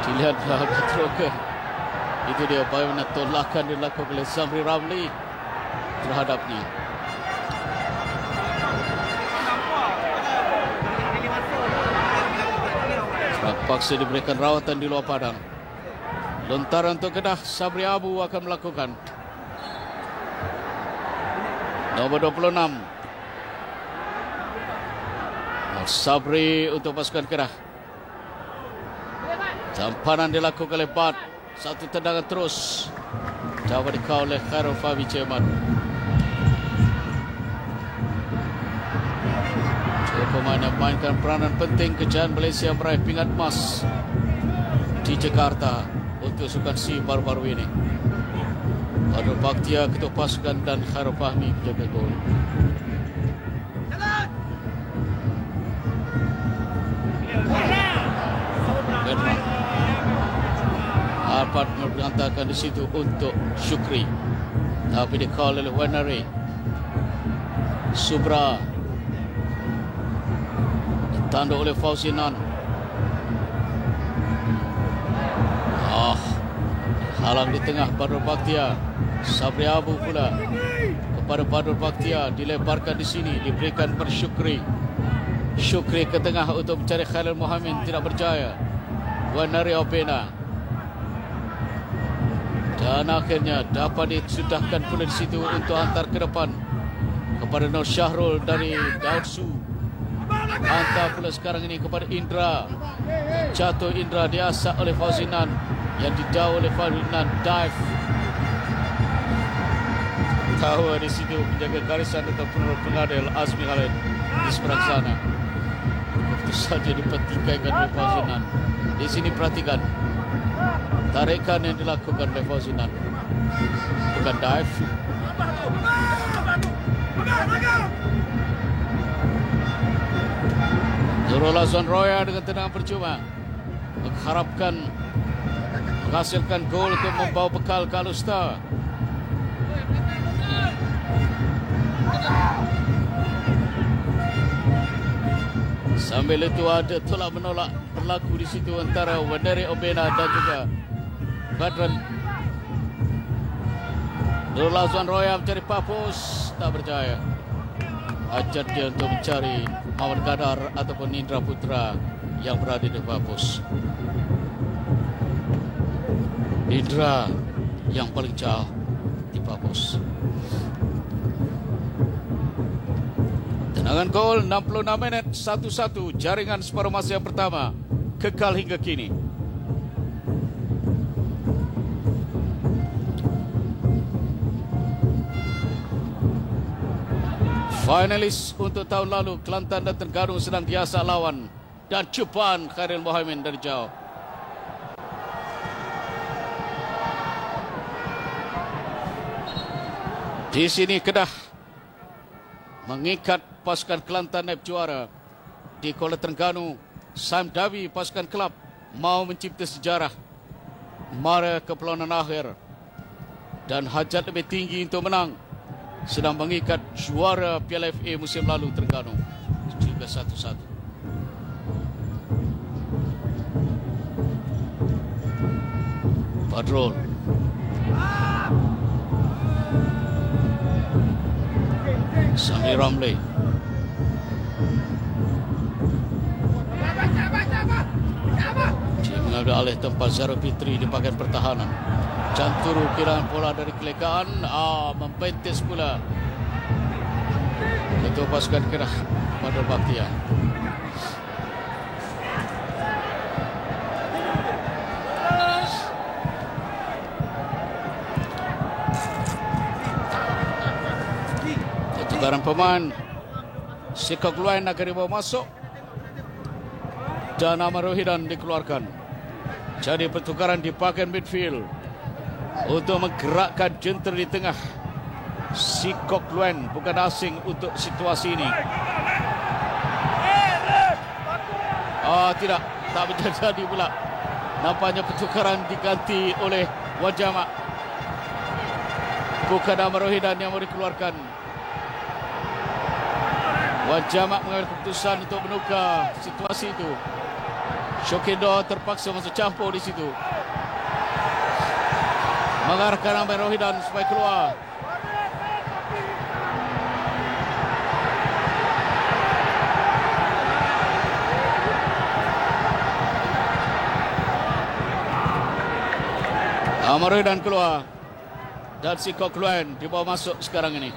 dilihat agak terluka. Itu dia bagaimana tolakan dilakukan oleh Sabri Ramli terhadapnya. Terpaksa diberikan rawatan di luar padang. Lontaran untuk Kedah, Sabri Abu akan melakukan. Nomor 26. Sabri untuk pasukan Kedah. Tampanan dilakukan oleh Bad. Satu tendangan terus. Coba dikawal oleh Khairul Fahmi Ceman. Dua pemain yang memainkan peranan penting kejayaan Malaysia meraih pingat emas di Jakarta untuk Sukan C baru-baru ini. Badrul Bakhtia ketua pasukan dan Khairul Fahmi menjaga gol. Dapat menghantarkan di situ untuk Syukri, tapi dikawal oleh Wanari. Subra ditanduk oleh Fauzinan. Halang di tengah Badrul Bakhtia. Sabri Abu pula kepada Badrul Bakhtia, dilebarkan di sini, diberikan per Syukri. Syukri ke tengah untuk mencari Khalil Muhammad, tidak berjaya. Wanari Obena. Dan akhirnya dapat disudahkan pula di situ untuk hantar ke depan kepada Nur Syahrul dari Daud Su. Hantar pula sekarang ini kepada Indra. Jatuh Indra, diasak oleh Fauzinan. Yang didau oleh Fauzinan, dive. Tahu di situ menjaga garisan atau pengadil Azmi Khalid di seberang sana. Itu saja dipetikaikan oleh Fauzinan. Di sini perhatikan. Tarikan yang dilakukan oleh Fauzinan. Bukan dive. Nurul Azwan Roya dengan tendangan percuma mengharapkan menghasilkan gol untuk membawa bekal ke Alustar. Sambil itu ada tolak menolak berlaku di situ antara Waneri Obena dan juga veteran. Nurul Azwan Roya mencari Papus, tak berjaya. Ajak dia untuk mencari Muhammad Gadar ataupun Indra Putra yang berada di Papus. Indra yang paling jauh di Papus. Tendangan gol 66 minit 1-1, jaringan separuh masa yang pertama kekal hingga kini. Finalis untuk tahun lalu, Kelantan dan Terengganu sedang biasa lawan dan cubaan Khairil Mohamed dari jauh. Di sini Kedah mengikat pasukan Kelantan naib juara. Di Kuala Terengganu, Sam Davi pasukan kelab mau mencipta sejarah mara ke perlawanan akhir dan hajat lebih tinggi untuk menang. Sedang mengikat juara Piala FA musim lalu Terengganu juga 1-1. Padrol Sami Ramli dia mengambil alih tempat Zara Fitri di bahagian pertahanan. Canturu kiraan bola dari kelekaan, membentis pula untuk pasukan Kedah pada Baktia. Pertukaran pemain, Sikok Luain akan dibawa masuk dan Ahmad Rohidan dikeluarkan. Jadi pertukaran di bahagian midfield untuk menggerakkan jentera di tengah. Sikok Luain bukan asing untuk situasi ini. Tidak, tak berjadi pula. Nampaknya pertukaran diganti oleh Wan Jamak. Bukan Ahmad Rohidan yang mau dikeluarkan. Wan Jamak mengambil keputusan untuk menukar situasi itu. Syokindo terpaksa masuk campur di situ, mengarahkan Ahmad Rohidan supaya keluar. Ahmad Rohidan keluar dan Sikok Luain dibawa masuk sekarang ini.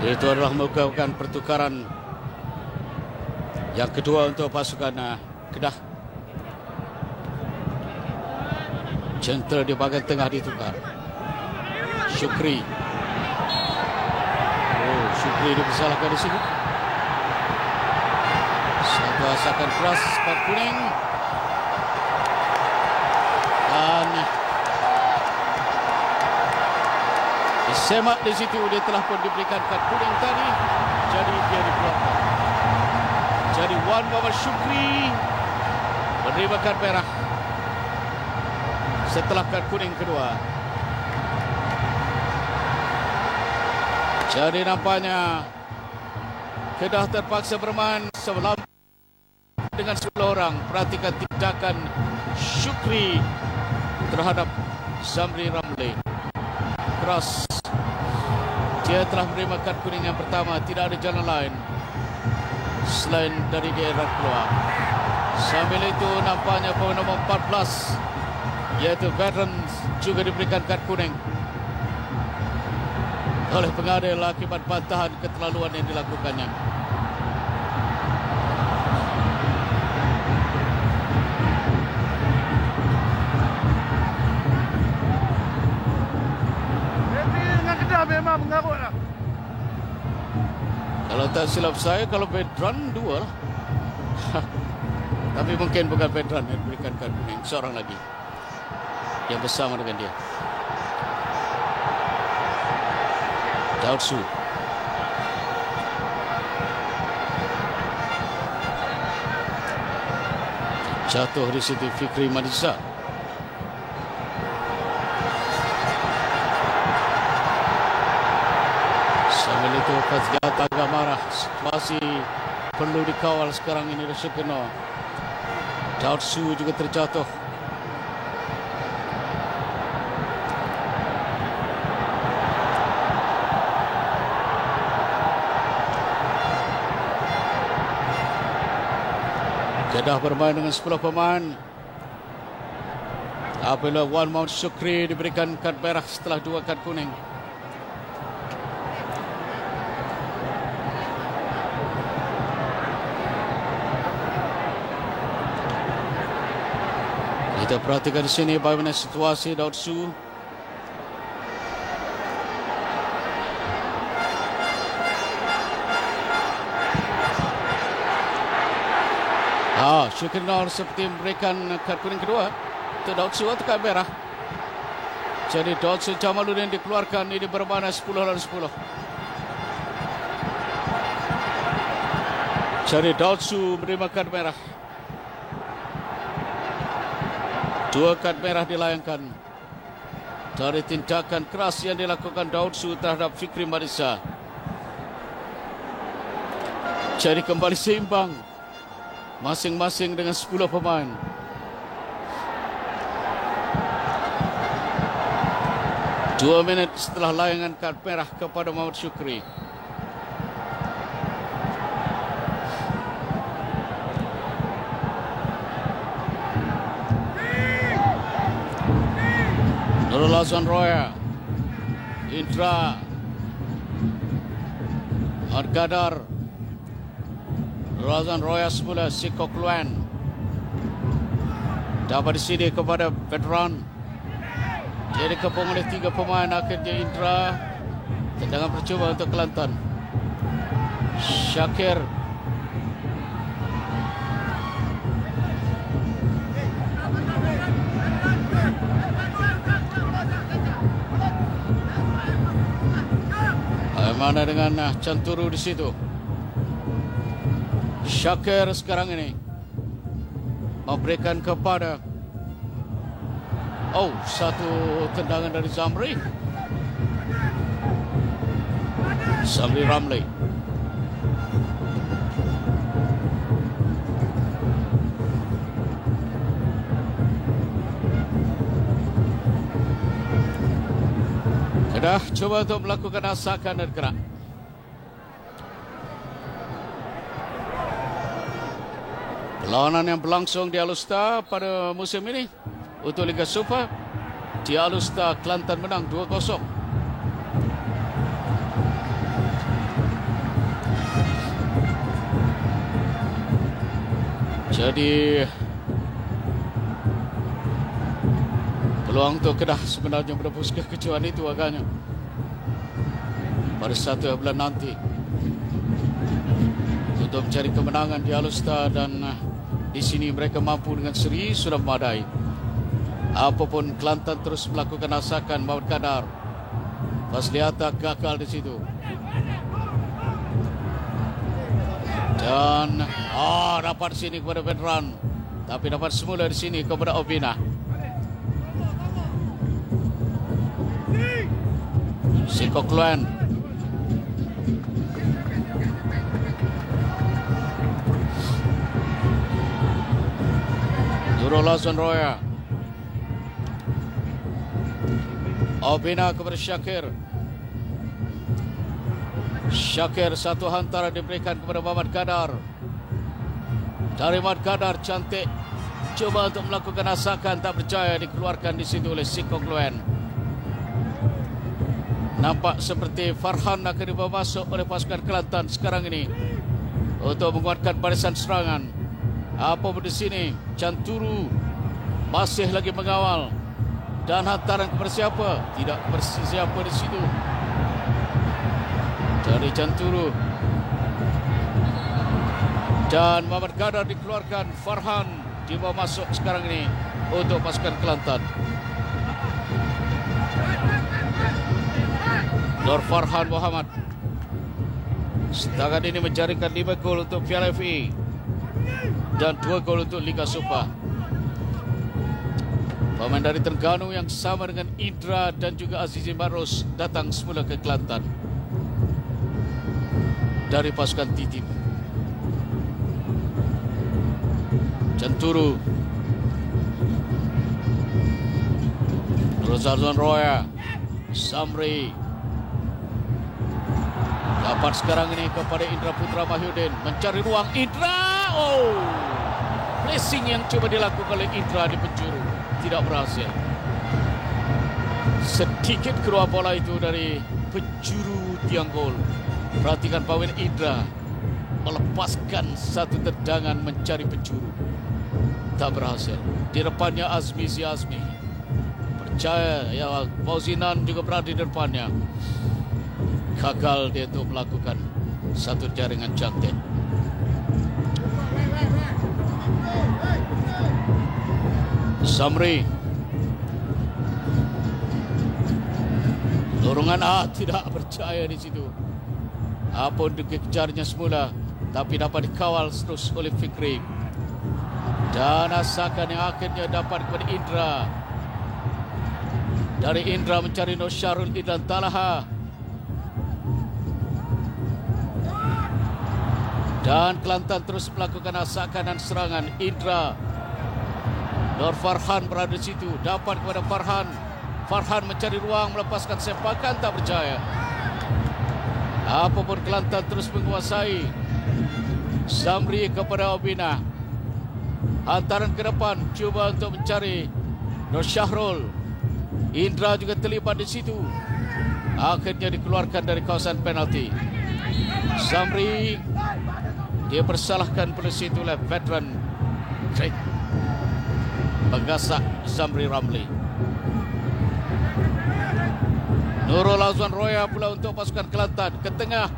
Itu adalah merupakan pertukaran yang kedua untuk pasukan Kedah. Jentera di bahagian tengah ditukar. Syukri. Syukri dipersalahkan di sini. Satu asakan keras, kad kuning. Dan disemak di situ, dia telah pun diberikan kad kuning tadi. Jadi dia dikeluarkan. Jadi Wan Muhammad Syukri menerima kad merah setelah kad kuning kedua. Jadi nampaknya Kedah terpaksa bermain sebelum dengan 10 orang. Perhatikan tindakan Syukri terhadap Zamri Ramli. Keras. Dia telah menerima kad kuning yang pertama. Tidak ada jalan lain selain dari daerah keluar. Sambil itu nampaknya pemain nomor 14 yaitu veteran juga diberikan kad kuning oleh pengadil akibat bantahan keterlaluan yang dilakukannya. Dengan Kedah memang mengarutlah. Kalau tak silap saya, kalau veteran 2 lah. Tapi mungkin bukan veteran yang diberikan kad kuning, seorang lagi yang bersama dengan dia. Daud Su. Jatuh di situ Fikri Madisa. Itu Fazliata agak marah. Situasi perlu dikawal sekarang ini Rashikino. Daud Su juga terjatuh. Kedah bermain dengan 10 pemain. Apabila Wan Muhammad Syukri diberikan kad merah setelah 2 kad kuning. Kita perhatikan di sini bagaimana situasi Daud Su. Syukri Nur seperti memberikan kad kuning kedua untuk Daud Su atau kad merah. Jadi Daud Su Jamaluddin dikeluarkan. Ini bermakna 10 lawan 10. Jadi Daud Su menerima kad merah. 2 kad merah dilayangkan dari tindakan keras yang dilakukan Daud Su terhadap Fikri Marisa. Jadi kembali seimbang masing-masing dengan 10 pemain. Dua minit setelah layangan kad merah kepada Muhammad Syukri. Nurul Azwan Roya, Indra, Argadar, Razan Roya semula Sikok Luan. Dapat disini kepada veteran. Jadi dikepung oleh 3 pemain. Akhirnya Indra. Tendangan percuma untuk Kelantan. Syakir. Bagaimana dengan Canturu di situ? Syakir sekarang ini memberikan kepada satu tendangan dari Zamri Ramli. Kedah coba untuk melakukan asakan dan gerak. Perlawanan yang berlangsung di Alustar pada musim ini untuk Liga Super. Di Alustar, Kelantan menang 2-0. Jadi peluang untuk Kedah sebenarnya menembus kekecewaan itu agaknya pada 1 bulan nanti untuk mencari kemenangan di Alustar, dan di sini mereka mampu dengan seri sudah memadai. Apapun Kelantan terus melakukan asakan Muhammad Kadar. Fazliata gagal di situ. Dan dapat sini kepada veteran. Tapi dapat semula di sini kepada Obina. Sikok Luan. Nurul Azwan Roya. Obina kepada Syakir. Syakir, satu hantaran diberikan kepada Muhammad Kadar. Dari Muhammad Kadar, cantik. Coba untuk melakukan asakan, tak percaya, dikeluarkan di situ oleh Sikok Luan. Nampak seperti Farhan akan dibawa masuk oleh pasukan Kelantan sekarang ini untuk menguatkan barisan serangan. Apapun di sini, Canturu masih lagi mengawal. Dan hantaran kepada siapa? Tidak kepada siapa di situ. Dari Canturu. Dan Muhammad Kadar dikeluarkan. Farhan dibawa masuk sekarang ini untuk pasukan Kelantan. Nur Farhan Muhammad setakat ini menjaringkan 5 gol untuk Piala FA dan 2 gol untuk Liga Super. Pemain dari Terengganu yang sama dengan Indra dan juga Azizi Barros datang semula ke Kelantan. dari pasukan Titip. Canturu. Rosazon Roya. Samri. Dapat sekarang ini kepada Indra Putra Mahyudin. Mencari ruang Indra. Oh. Pressing yang coba dilakukan oleh Indra di penjuru. Tidak berhasil. Sedikit keluar bola itu dari penjuru tiang gol. Perhatikan Pawin Indra melepaskan satu tendangan mencari penjuru. Tak berhasil. Di depannya Azmi Azmi. Percaya ya, Fauzinan juga berada di depannya. Gagal dia untuk melakukan satu jaringan cantik. Samri. Dorongan tidak percaya di situ. Apa untuk dikejarnya semula, tapi dapat dikawal terus oleh Fikri. Dan Asakan yang akhirnya dapat kepada Indra. Dari Indra mencari Nur Syarul Idlan Talaha. Dan Kelantan terus melakukan asakan dan serangan. Indra. Nur Farhan berada di situ. Dapat kepada Farhan. Farhan mencari ruang, melepaskan sepakan, tak berjaya. Apapun Kelantan terus menguasai. Samri kepada Obina. Hantaran ke depan, cuba untuk mencari Nur Syahrul. Indra juga terlibat di situ. Akhirnya dikeluarkan dari kawasan penalti. Samri, dia bersalahkan pada situ oleh veteran Craig. Mengasak Samri Ramli. Nurul Azwan Roya pula untuk pasukan Kelantan ke tengah.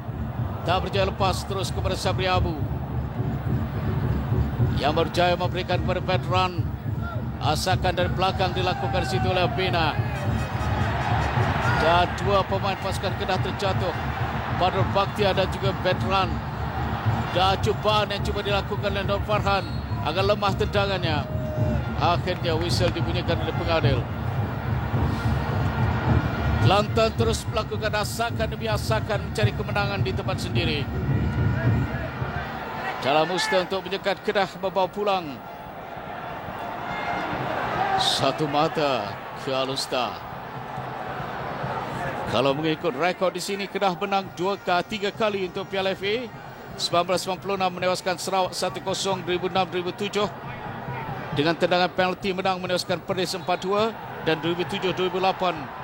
Tak berjaya lepas terus kepada Sabri Abu. Yang berjaya memberikan kepada veteran. Asakan dari belakang dilakukan situ oleh Bina. Dan dua pemain pasukan Kedah terjatuh. Badrul Bakhtia dan juga veteran. Dan cubaan yang cuba dilakukan oleh Nur Farhan. Agak lemah tendangannya. Akhirnya whistle dibunyikan oleh pengadil. Kelantan terus melakukan asakan demi asakan mencari kemenangan di tempat sendiri. Dalam usaha untuk menyekat Kedah membawa pulang satu mata ke Alustar. Kalau mengikut rekod di sini, Kedah menang 3 kali untuk Piala FA. 1996 menewaskan Sarawak 1-0, 2006-2007 dengan tendangan penalti menang menewaskan Perlis 4-2, dan 2007-2008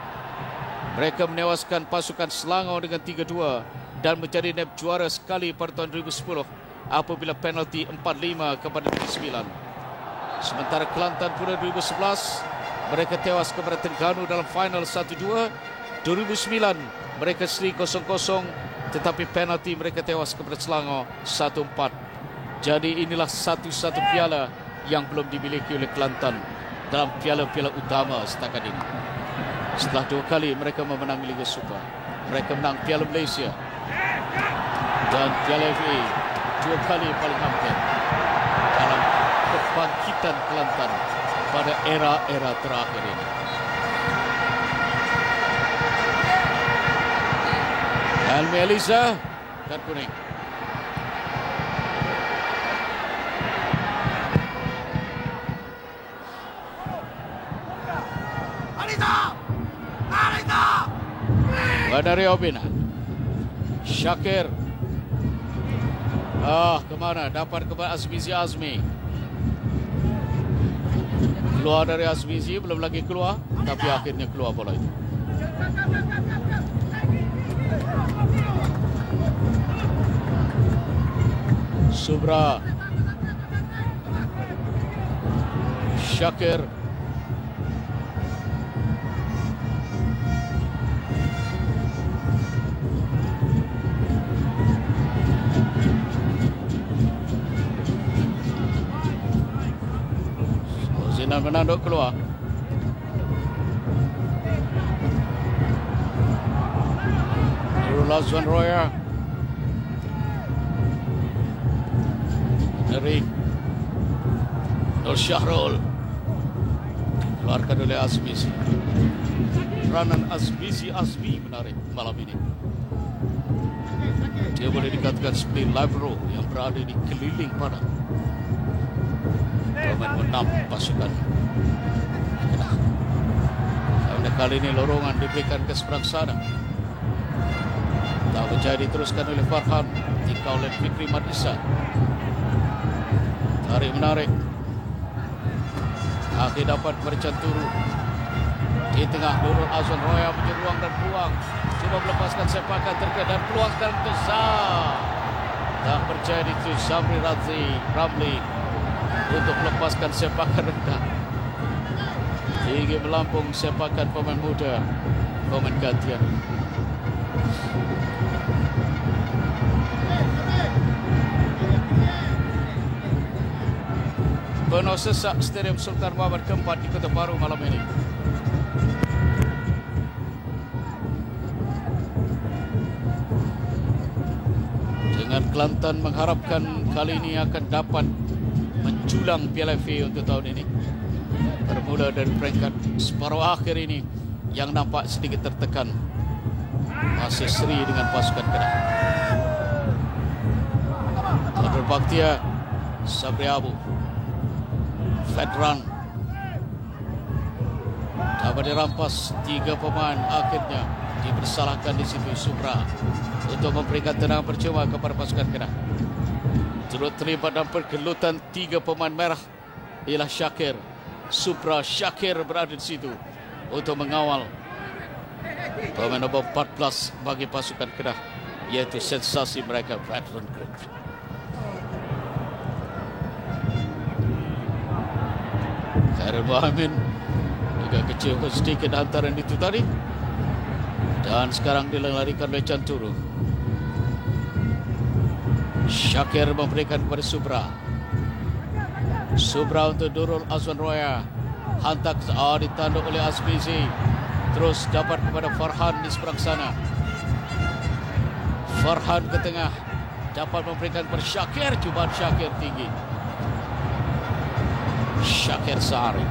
mereka menewaskan pasukan Selangor dengan 3-2 dan menjadi NEB juara sekali pada tahun 2010 apabila penalti 4-5 kepada 9. Sementara Kelantan pula 2011 mereka tewas kepada Terengganu dalam final 1-2. 2009 mereka seri 0-0 tetapi penalti mereka tewas kepada Selangor 1-4. Jadi inilah satu-satu piala yang belum dimiliki oleh Kelantan dalam piala-piala utama setakat ini. Setelah 2 kali mereka memenangi Liga Super. Mereka menang Piala Malaysia dan Piala FA 2 kali paling hampir dalam kebangkitan Kelantan pada era-era terakhir ini. Helmi Eliza, kartu kuning. Dari Obina. Syakir. Kemana? Dapat kepada Azmizi Azmi. Keluar dari Azmizi, belum lagi keluar. Tapi akhirnya keluar bola itu. Subra. Syakir. Zinan menanduk keluar. Nurul Azwan Roya. Dari Nur Syahrul. Keluarkan oleh Azmizi. Peranan Azmizi Azmi menarik malam ini. Dia boleh dikatakan seperti libero yang berada di keliling padang. Pemain menam pasukan Kedah. Pada kali ini lorongan diberikan ke seberang sana. Tak berjaya diteruskan oleh Farhan. Tikau oleh Fikri Madisa. Tarik menarik. Akhir dapat bercanturu. Di tengah Nurul Azwan Roya punya ruang dan peluang. Cuba melepaskan sepakan terkait dan peluang sekarang untuk Zah. Tak percaya itu Zamri Ramli untuk melepaskan sepakan rendah. Tinggi melampung sepakan pemain muda, pemain gantian. Penuh sesak Stadium Sultan Muhammad keempat di Kota Baru malam ini. Dengan Kelantan mengharapkan kali ini akan dapat menculang Piala FA untuk tahun ini. Bermula dari peringkat separuh akhir ini yang nampak sedikit tertekan. Masih seri dengan pasukan Kedah. Abdul Bakhtia, Sabri Abu, veteran. Dapat dirampas 3 pemain, akhirnya dipersalahkan di situ Supra untuk memberikan tendangan percuma kepada pasukan Kedah. Turut terlibat dalam pergelutan 3 pemain merah ialah Syakir. Supra Syakir berada di situ untuk mengawal pemain nombor 14 bagi pasukan Kedah, iaitu sensasi mereka veteran group. Khairul Muhammad juga kecilkan sedikit hantaran itu tadi. Dan sekarang dilarikan oleh Canturu. Syakir memberikan kepada Subra. Subra untuk Nurul Azwan Roya. Hantak ditanduk oleh Azmizi. Terus dapat kepada Farhan di seberang sana. Farhan ke tengah. Dapat memberikan kepada Syakir. Cubaan Syakir tinggi. Syakir Sahari.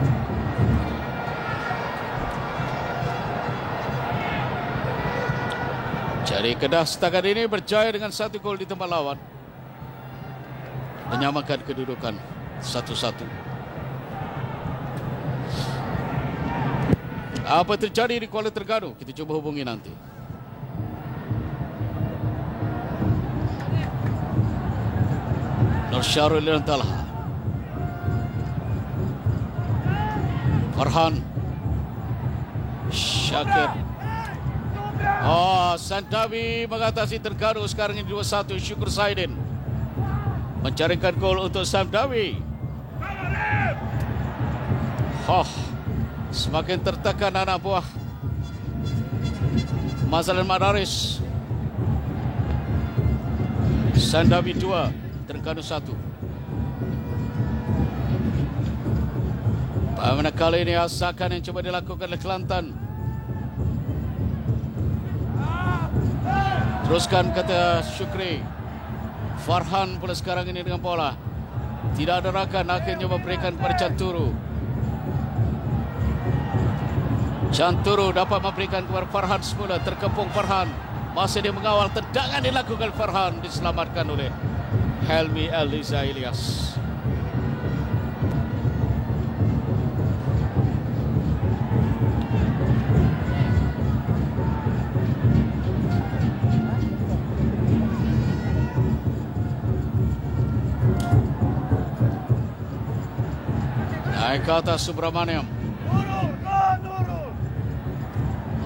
Jadi Kedah setakat ini berjaya dengan 1 gol di tempat lawan. Menyamakan kedudukan 1-1. Apa terjadi di Kuala Terengganu? Kita cuba hubungi nanti. Nur Syarul Lantalah. Farhan. Syakir. Sandawi mengatasi Terengganu sekarang ini 2-1. Syukur Saidin mencaringkan gol untuk Sandawi. Semakin tertekan anak buah Mazlan Madaris. Sandawi 2, Terengganu 1. Pada kali ini asakan yang coba dilakukan oleh Kelantan. Teruskan kata Syukri. Farhan pula sekarang ini dengan bola. Tidak ada rakan, akhirnya memberikan kepada Canturu. Canturu dapat memberikan kepada Farhan semula. Terkepung Farhan. Masih dia mengawal, tendangan dilakukan Farhan. Diselamatkan oleh Helmi Eliza Ilyas. Naik ke atas Subramaniam.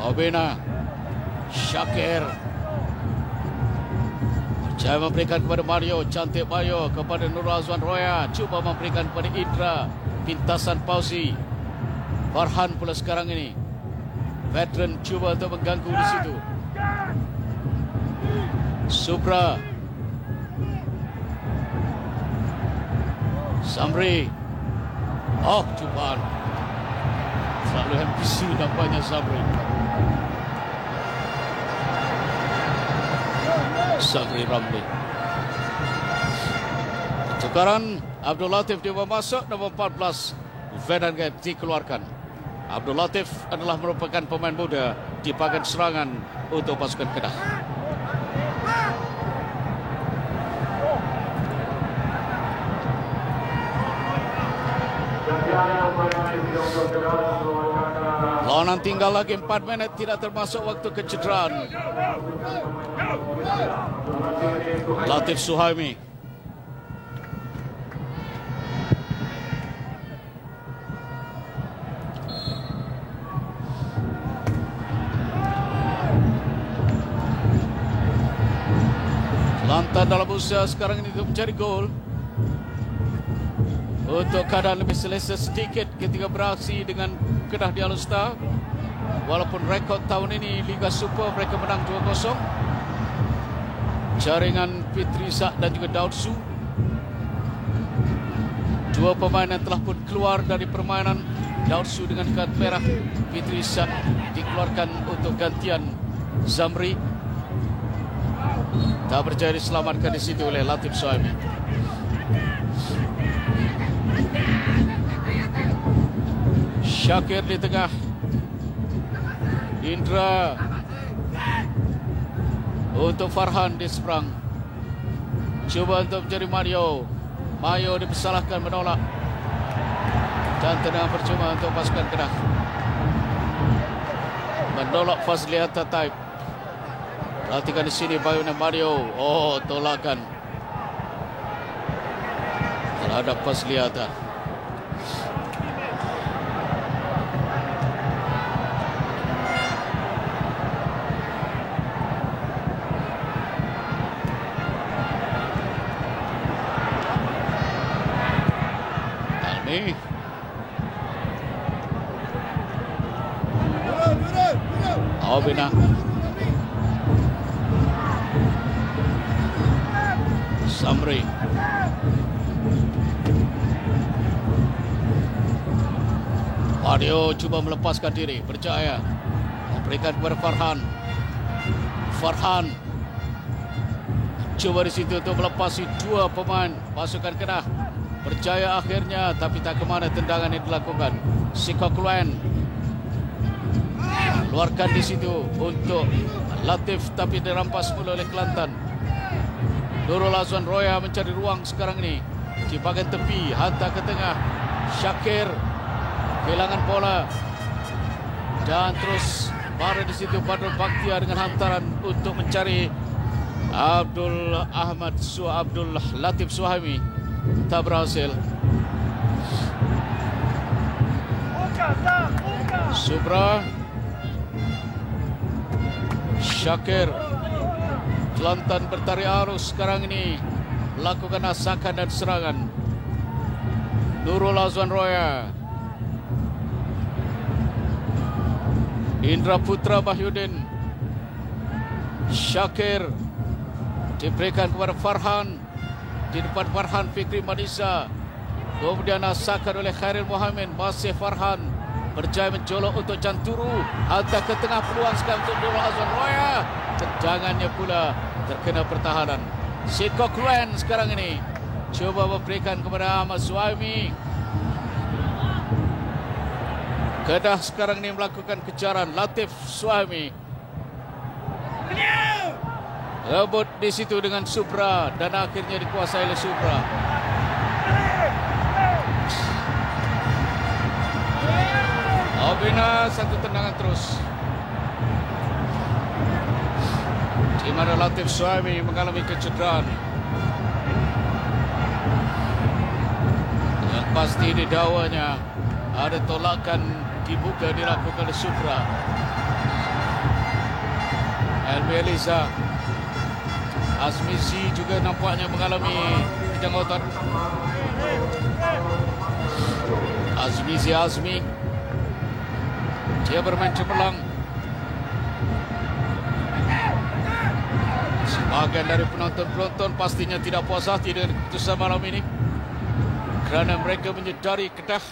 Obina. Syakir. Percaya memberikan kepada Mario. Cantik Mario kepada Nurul Azwan Roya. Cuba memberikan kepada Indra. Pintasan Pauzi. Farhan pula sekarang ini. Veteran cuba untuk mengganggu di situ. Supra. Samri. Cubaan. Selalu MPC nampaknya Samri. Samri Ramli. Tukaran Abdul Latif dia masuk nombor 14. Vedan Gaib dikeluarkan. Abdul Latif adalah merupakan pemain muda di bahagian serangan untuk pasukan Kedah. Lawanan tinggal lagi 4 minit, tidak termasuk waktu kecederaan. Latif Suhaimi. Kelantan dalam usaha sekarang ini untuk mencari gol. Untuk keadaan lebih selesa sedikit ketika beraksi dengan Kedah di Alustar. Walaupun rekod tahun ini Liga Super mereka menang 2-0. Jaringan Fitri Sak dan juga Daud Su. Dua pemain yang telah pun keluar dari permainan. Daud Su dengan kad merah. Fitri Sak dikeluarkan untuk gantian Zamri. Tak berjaya diselamatkan di situ oleh Latif Suhaimi. Syakir di tengah. Indra untuk Farhan di seberang. Cuba untuk mencari Mario. Mario dipersalahkan menolak. Dan tenang percuma untuk pasukan Kedah. Menolak Fazliata Taib. Perhatikan di sini Bayuna Mario. Oh, tolakan terhadap Fazliata. Almi. Awabina. Zamri. Mario cuba melepaskan diri, berjaya memberikan kepada Farhan. Farhan cuba di situ untuk melepasi dua pemain pasukan Kedah. Berjaya akhirnya, tapi tak kemana tendangan yang dilakukan. Sikokluan keluarkan di situ untuk Latif, tapi dirampas pula oleh Kelantan. Nurul Azwan Roya mencari ruang sekarang ini di bahagian tepi, hantar ke tengah. Syakir kehilangan bola dan terus baru di situ Badrul Bakhtia dengan hantaran untuk mencari Abdul Latif Suhaimi. Tak berhasil. Subra. Syakir. Kelantan bertarik arus sekarang ini, melakukan asakan dan serangan. Nurul Azwan Roya. Indra Putra Bahyudin. Syakir diberikan kepada Farhan. Di depan Farhan Fikri Madisa. Kemudian asakan oleh Khairil Mohamed. Masih Farhan berjaya menjolok untuk Janturu. Hantar ke tengah, peluang sekarang untuk Nurul Azwan Roya. Tendangannya pula terkena pertahanan. Sikokluan sekarang ini cuba memberikan kepada Ahmad Suhaimi. Kedah sekarang ini melakukan kejaran. Latif Suhaimi rebut di situ dengan Subra dan akhirnya dikuasai oleh Subra. Obina satu tendangan terus. Di mana Latif Suhaimi mengalami kecederaan. Yang pasti di dawanya ada tolakan dibuka dilakukan oleh Subra. Elmi Eliza. Azmizi juga nampaknya mengalami kejangautan. Azmi dia bermain cemerlang. Sebahagian dari penonton pastinya tidak puas hati dengan keputusan malam ini, kerana mereka menyedari Kedah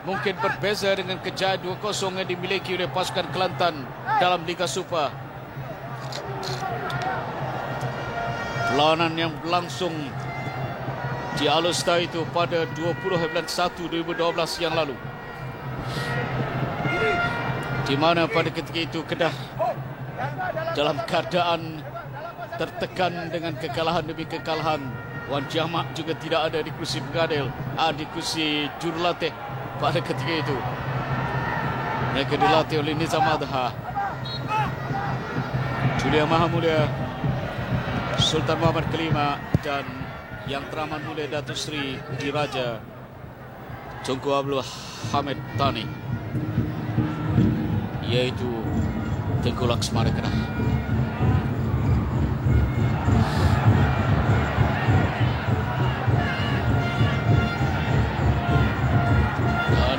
mungkin berbeza dengan kejayaan 2-0 yang dimiliki oleh pasukan Kelantan dalam Liga Super. Perlawanan yang berlangsung di Alustar itu pada 20/1/2012 yang lalu, di mana pada ketika itu Kedah dalam keadaan tertekan dengan kekalahan demi kekalahan. Wan Jamak juga tidak ada di kursi pengadil, di kursi jurulatih. pada ketika itu. Mereka dilatih oleh Nizam Adha. Julia Maha Mulia Sultan Muhammad kelima dan Yang Teramat Mulia Datuk Seri Diraja Tunku Abdul Hamid Thani, yaitu Tengku Laksmana Kedah.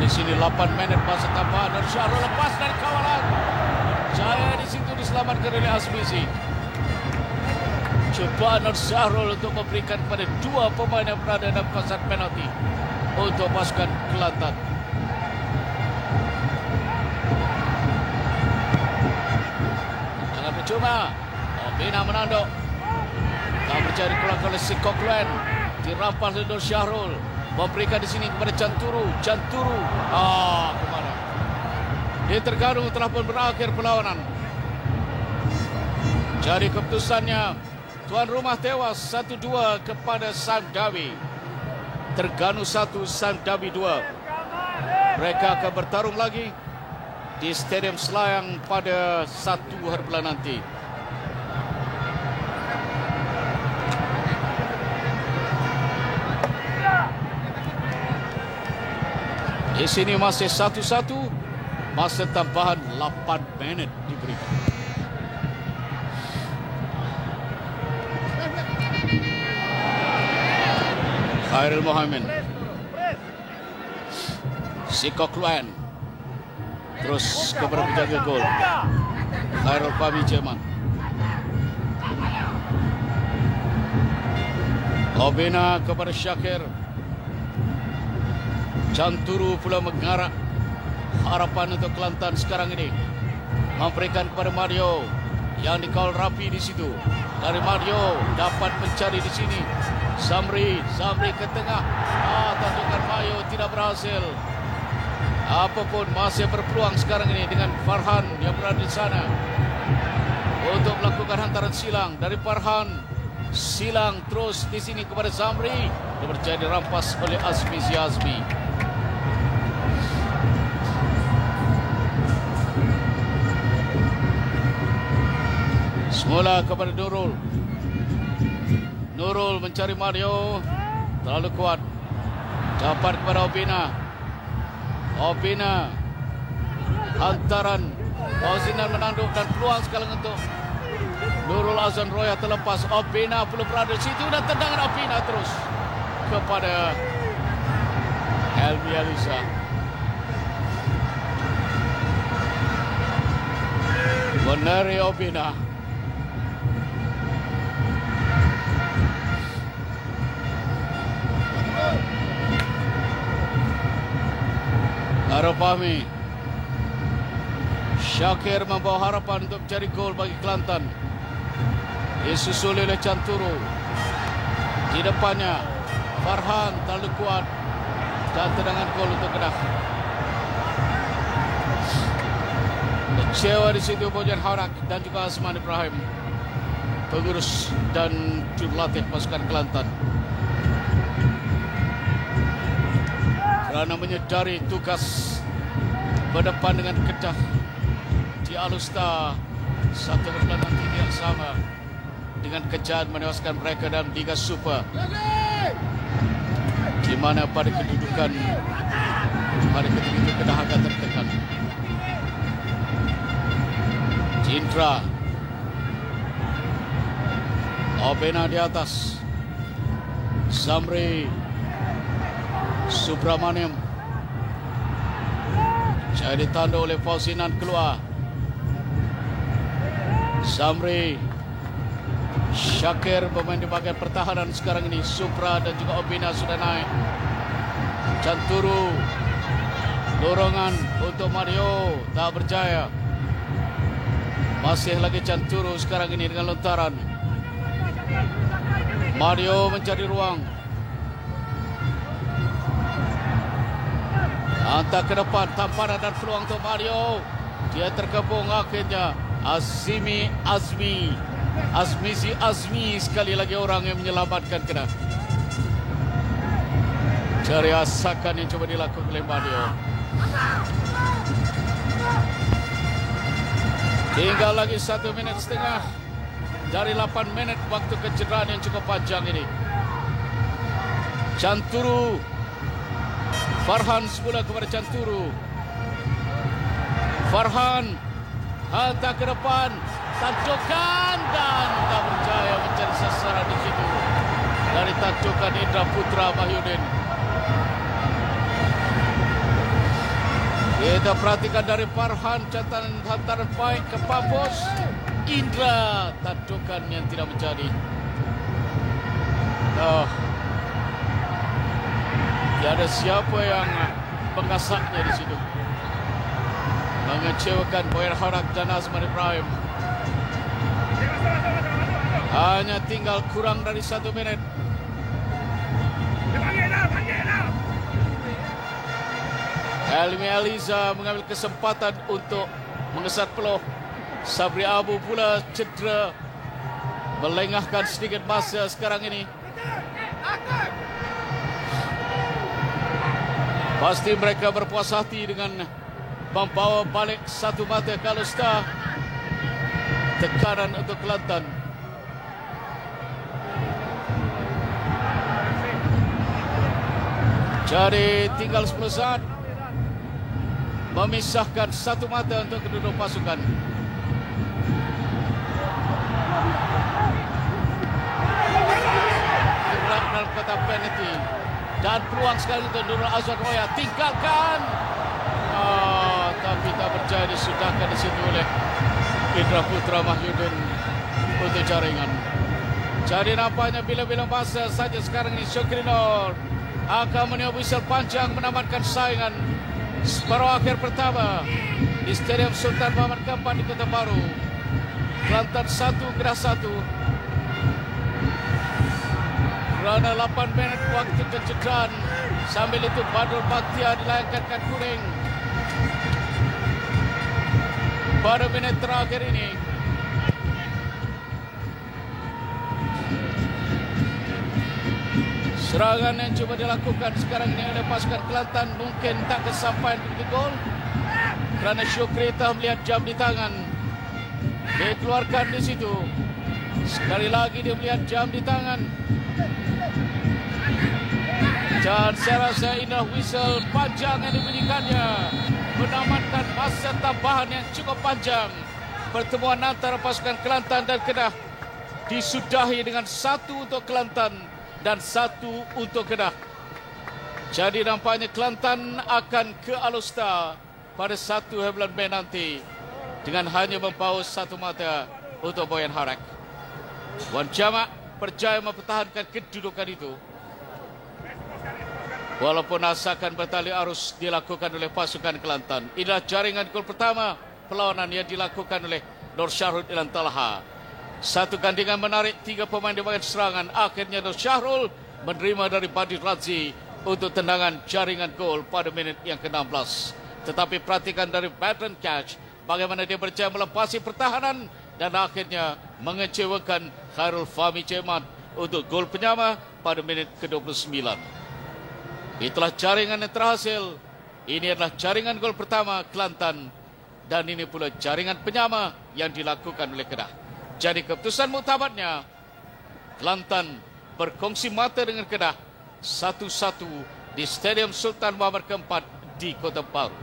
Di sini 8 menit masa tambahan dan Syahrul lepas dari kawalan. Jaya di situ diselamatkan oleh Azmizi. Cubaan Syahrul untuk memberikan kepada dua pemain yang berada dalam kawasan penalti untuk pasukan Kelantan. Jangan percuma. Obina menanduk. Tak berjaya dikeluarkan oleh Sikok Luen. Dirampas oleh Nur Syahrul. Memberikan di sini kepada Janturu. Kemana? Dia tergaduh telah pun berakhir perlawanan. Jadi keputusannya, tuan rumah tewas 1-2 kepada Sam Dawi. Terengganu 1, Sam Dawi 2. Mereka akan bertarung lagi di Stadium Selayang pada 1 hari bulan nanti. Di sini masih 1-1, masa tambahan 8 minit diberikan. Khairul Mohamed, Sikok Luen, terus kepada penjaga gol Khairul Fahmi Jerman. Obina kepada Syakir. Janturu pula mengarah harapan untuk Kelantan sekarang ini. Memberikan kepada Mario yang dikawal rapi di situ. Dari Mario dapat mencari di sini. Zamri ke tengah. Tandukan Mario tidak berhasil. Apapun masih berpeluang sekarang ini dengan Farhan yang berada di sana untuk melakukan hantaran silang dari Farhan. Silang terus di sini kepada Zamri. Dia berjaya dirampas oleh Azmi. Semula kepada Nurul. Nurul mencari Mario. Terlalu kuat. Dapat kepada Obina. Hantaran. Fauzinan menanduk dan peluang sekarang untuk Nurul Azan Roya terlepas. Obina perlu berada di situ dan tendangan Obina terus kepada Helmi Alisa. Menari Obina. Khairul Fahmi. Syakir membawa harapan untuk mencari gol bagi Kelantan. Disusul oleh Janturu. Di depannya Farhan terlalu kuat dan tendangan gol untuk Kedah. Kecewa di situ Bojan Harak dan juga Asman Ibrahim, pengurus dan jurulatih pasukan Kelantan, kerana menyedari tugas berdepan dengan Kedah di Alustar 1 bulan nanti yang sama dengan kejadian menewaskan mereka dalam Liga Super, di mana pada kedudukan pada ketika itu Kedah agak tertekan. Indra Obena di atas, Zamri Subramaniam saya ditanduk oleh Fauzinan keluar. Zamri Syakir pemain di bahagian pertahanan sekarang ini. Supra dan juga Obina sudah naik. Janturu dorongan untuk Mario tak berjaya. Masih lagi Janturu sekarang ini dengan lontaran. Mario mencari ruang. Hantar ke depan, tamparan dan peluang untuk Mario. Dia terkepung akhirnya. Azmi sekali lagi orang yang menyelamatkan Kedah. Cari asakan yang coba dilakukan oleh Mario. Tinggal lagi 1 minit setengah dari 8 minit waktu kecederaan yang cukup panjang ini. Canturu. Farhan semula kepada Canturu. Farhan hantar ke depan, tanjukan dan tak berjaya mencari sasaran di situ. Dari tanjukan Indra Putra Mahyudin. Kita perhatikan dari Farhan, catatan hantaran baik ke Papos. Indra, tanjukan yang tidak menjadi. Tiada siapa yang mengasaknya di situ. Mengecewakan Boyan Harak dan Azman Ibrahim. Hanya tinggal kurang dari 1 minit. Helmi Aliza mengambil kesempatan untuk mengesat peluh. Sabri Abu pula cedera, melengahkan sedikit masa sekarang ini. Pasti mereka berpuas hati dengan membawa balik 1 mata ke Alustar. Tekanan untuk Kelantan. Jadi tinggal 10 saat memisahkan 1 mata untuk kedua pasukan. Gerak dalam kotak penalti dan peluang sekali untuk Nurul Azwar Roya, tinggalkan. Tapi tak berjaya disudahkan di situ oleh Indra Putra Mahyudin untuk jaringan. Jadi nampaknya bila-bila masa saja sekarang ini Syukri Nur akan meniup whistle panjang menamatkan saingan separuh akhir pertama di Stadium Sultan Muhammad Keempat di Kota Baru. Kelantan 1, Kedah 1. Kerana 8 minit waktu kecederaan. Sambil itu Badrul Bakhtia dilayangkan kad kuning. Pada minit terakhir ini. Serangan yang cuba dilakukan sekarang ini oleh pasukan Kelantan mungkin tak kesampaian ke gol. Kerana Syukri telah melihat jam di tangan. Dia keluarkan di situ. Sekali lagi dia melihat jam di tangan. Dan saya rasa indah whistle panjang yang dibunyikannya menamatkan masa tambahan yang cukup panjang. Pertemuan antara pasukan Kelantan dan Kedah disudahi dengan 1 untuk Kelantan dan 1 untuk Kedah. Jadi nampaknya Kelantan akan ke Alustar pada 1 bulan Mei nanti dengan hanya membawa 1 mata untuk Boyan Harak. Wan Jamak berjaya mempertahankan kedudukan itu. Walaupun asakan bertali arus dilakukan oleh pasukan Kelantan. Inilah jaringan gol pertama perlawanan yang dilakukan oleh Nur Syahrul Ilan Talha. 1 gandingan menarik 3 pemain di bahagian serangan. Akhirnya Nur Syahrul menerima dari Badri Razi untuk tendangan jaringan gol pada minit yang ke-16. Tetapi perhatikan dari pattern catch bagaimana dia berjaya melepasi pertahanan dan akhirnya mengecewakan Khairul Fahmi Cemat untuk gol penyama pada minit ke-29. Itulah jaringan yang terhasil. Ini adalah jaringan gol pertama Kelantan dan ini pula jaringan penyama yang dilakukan oleh Kedah. Jadi keputusan muktamadnya Kelantan berkongsi mata dengan Kedah 1-1 di Stadium Sultan Muhammad Keempat di Kota Baru.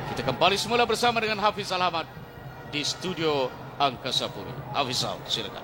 Kita kembali semula bersama dengan Hafiz Al-Hamad di studio Angkasa Puri. Hafiz, silakan.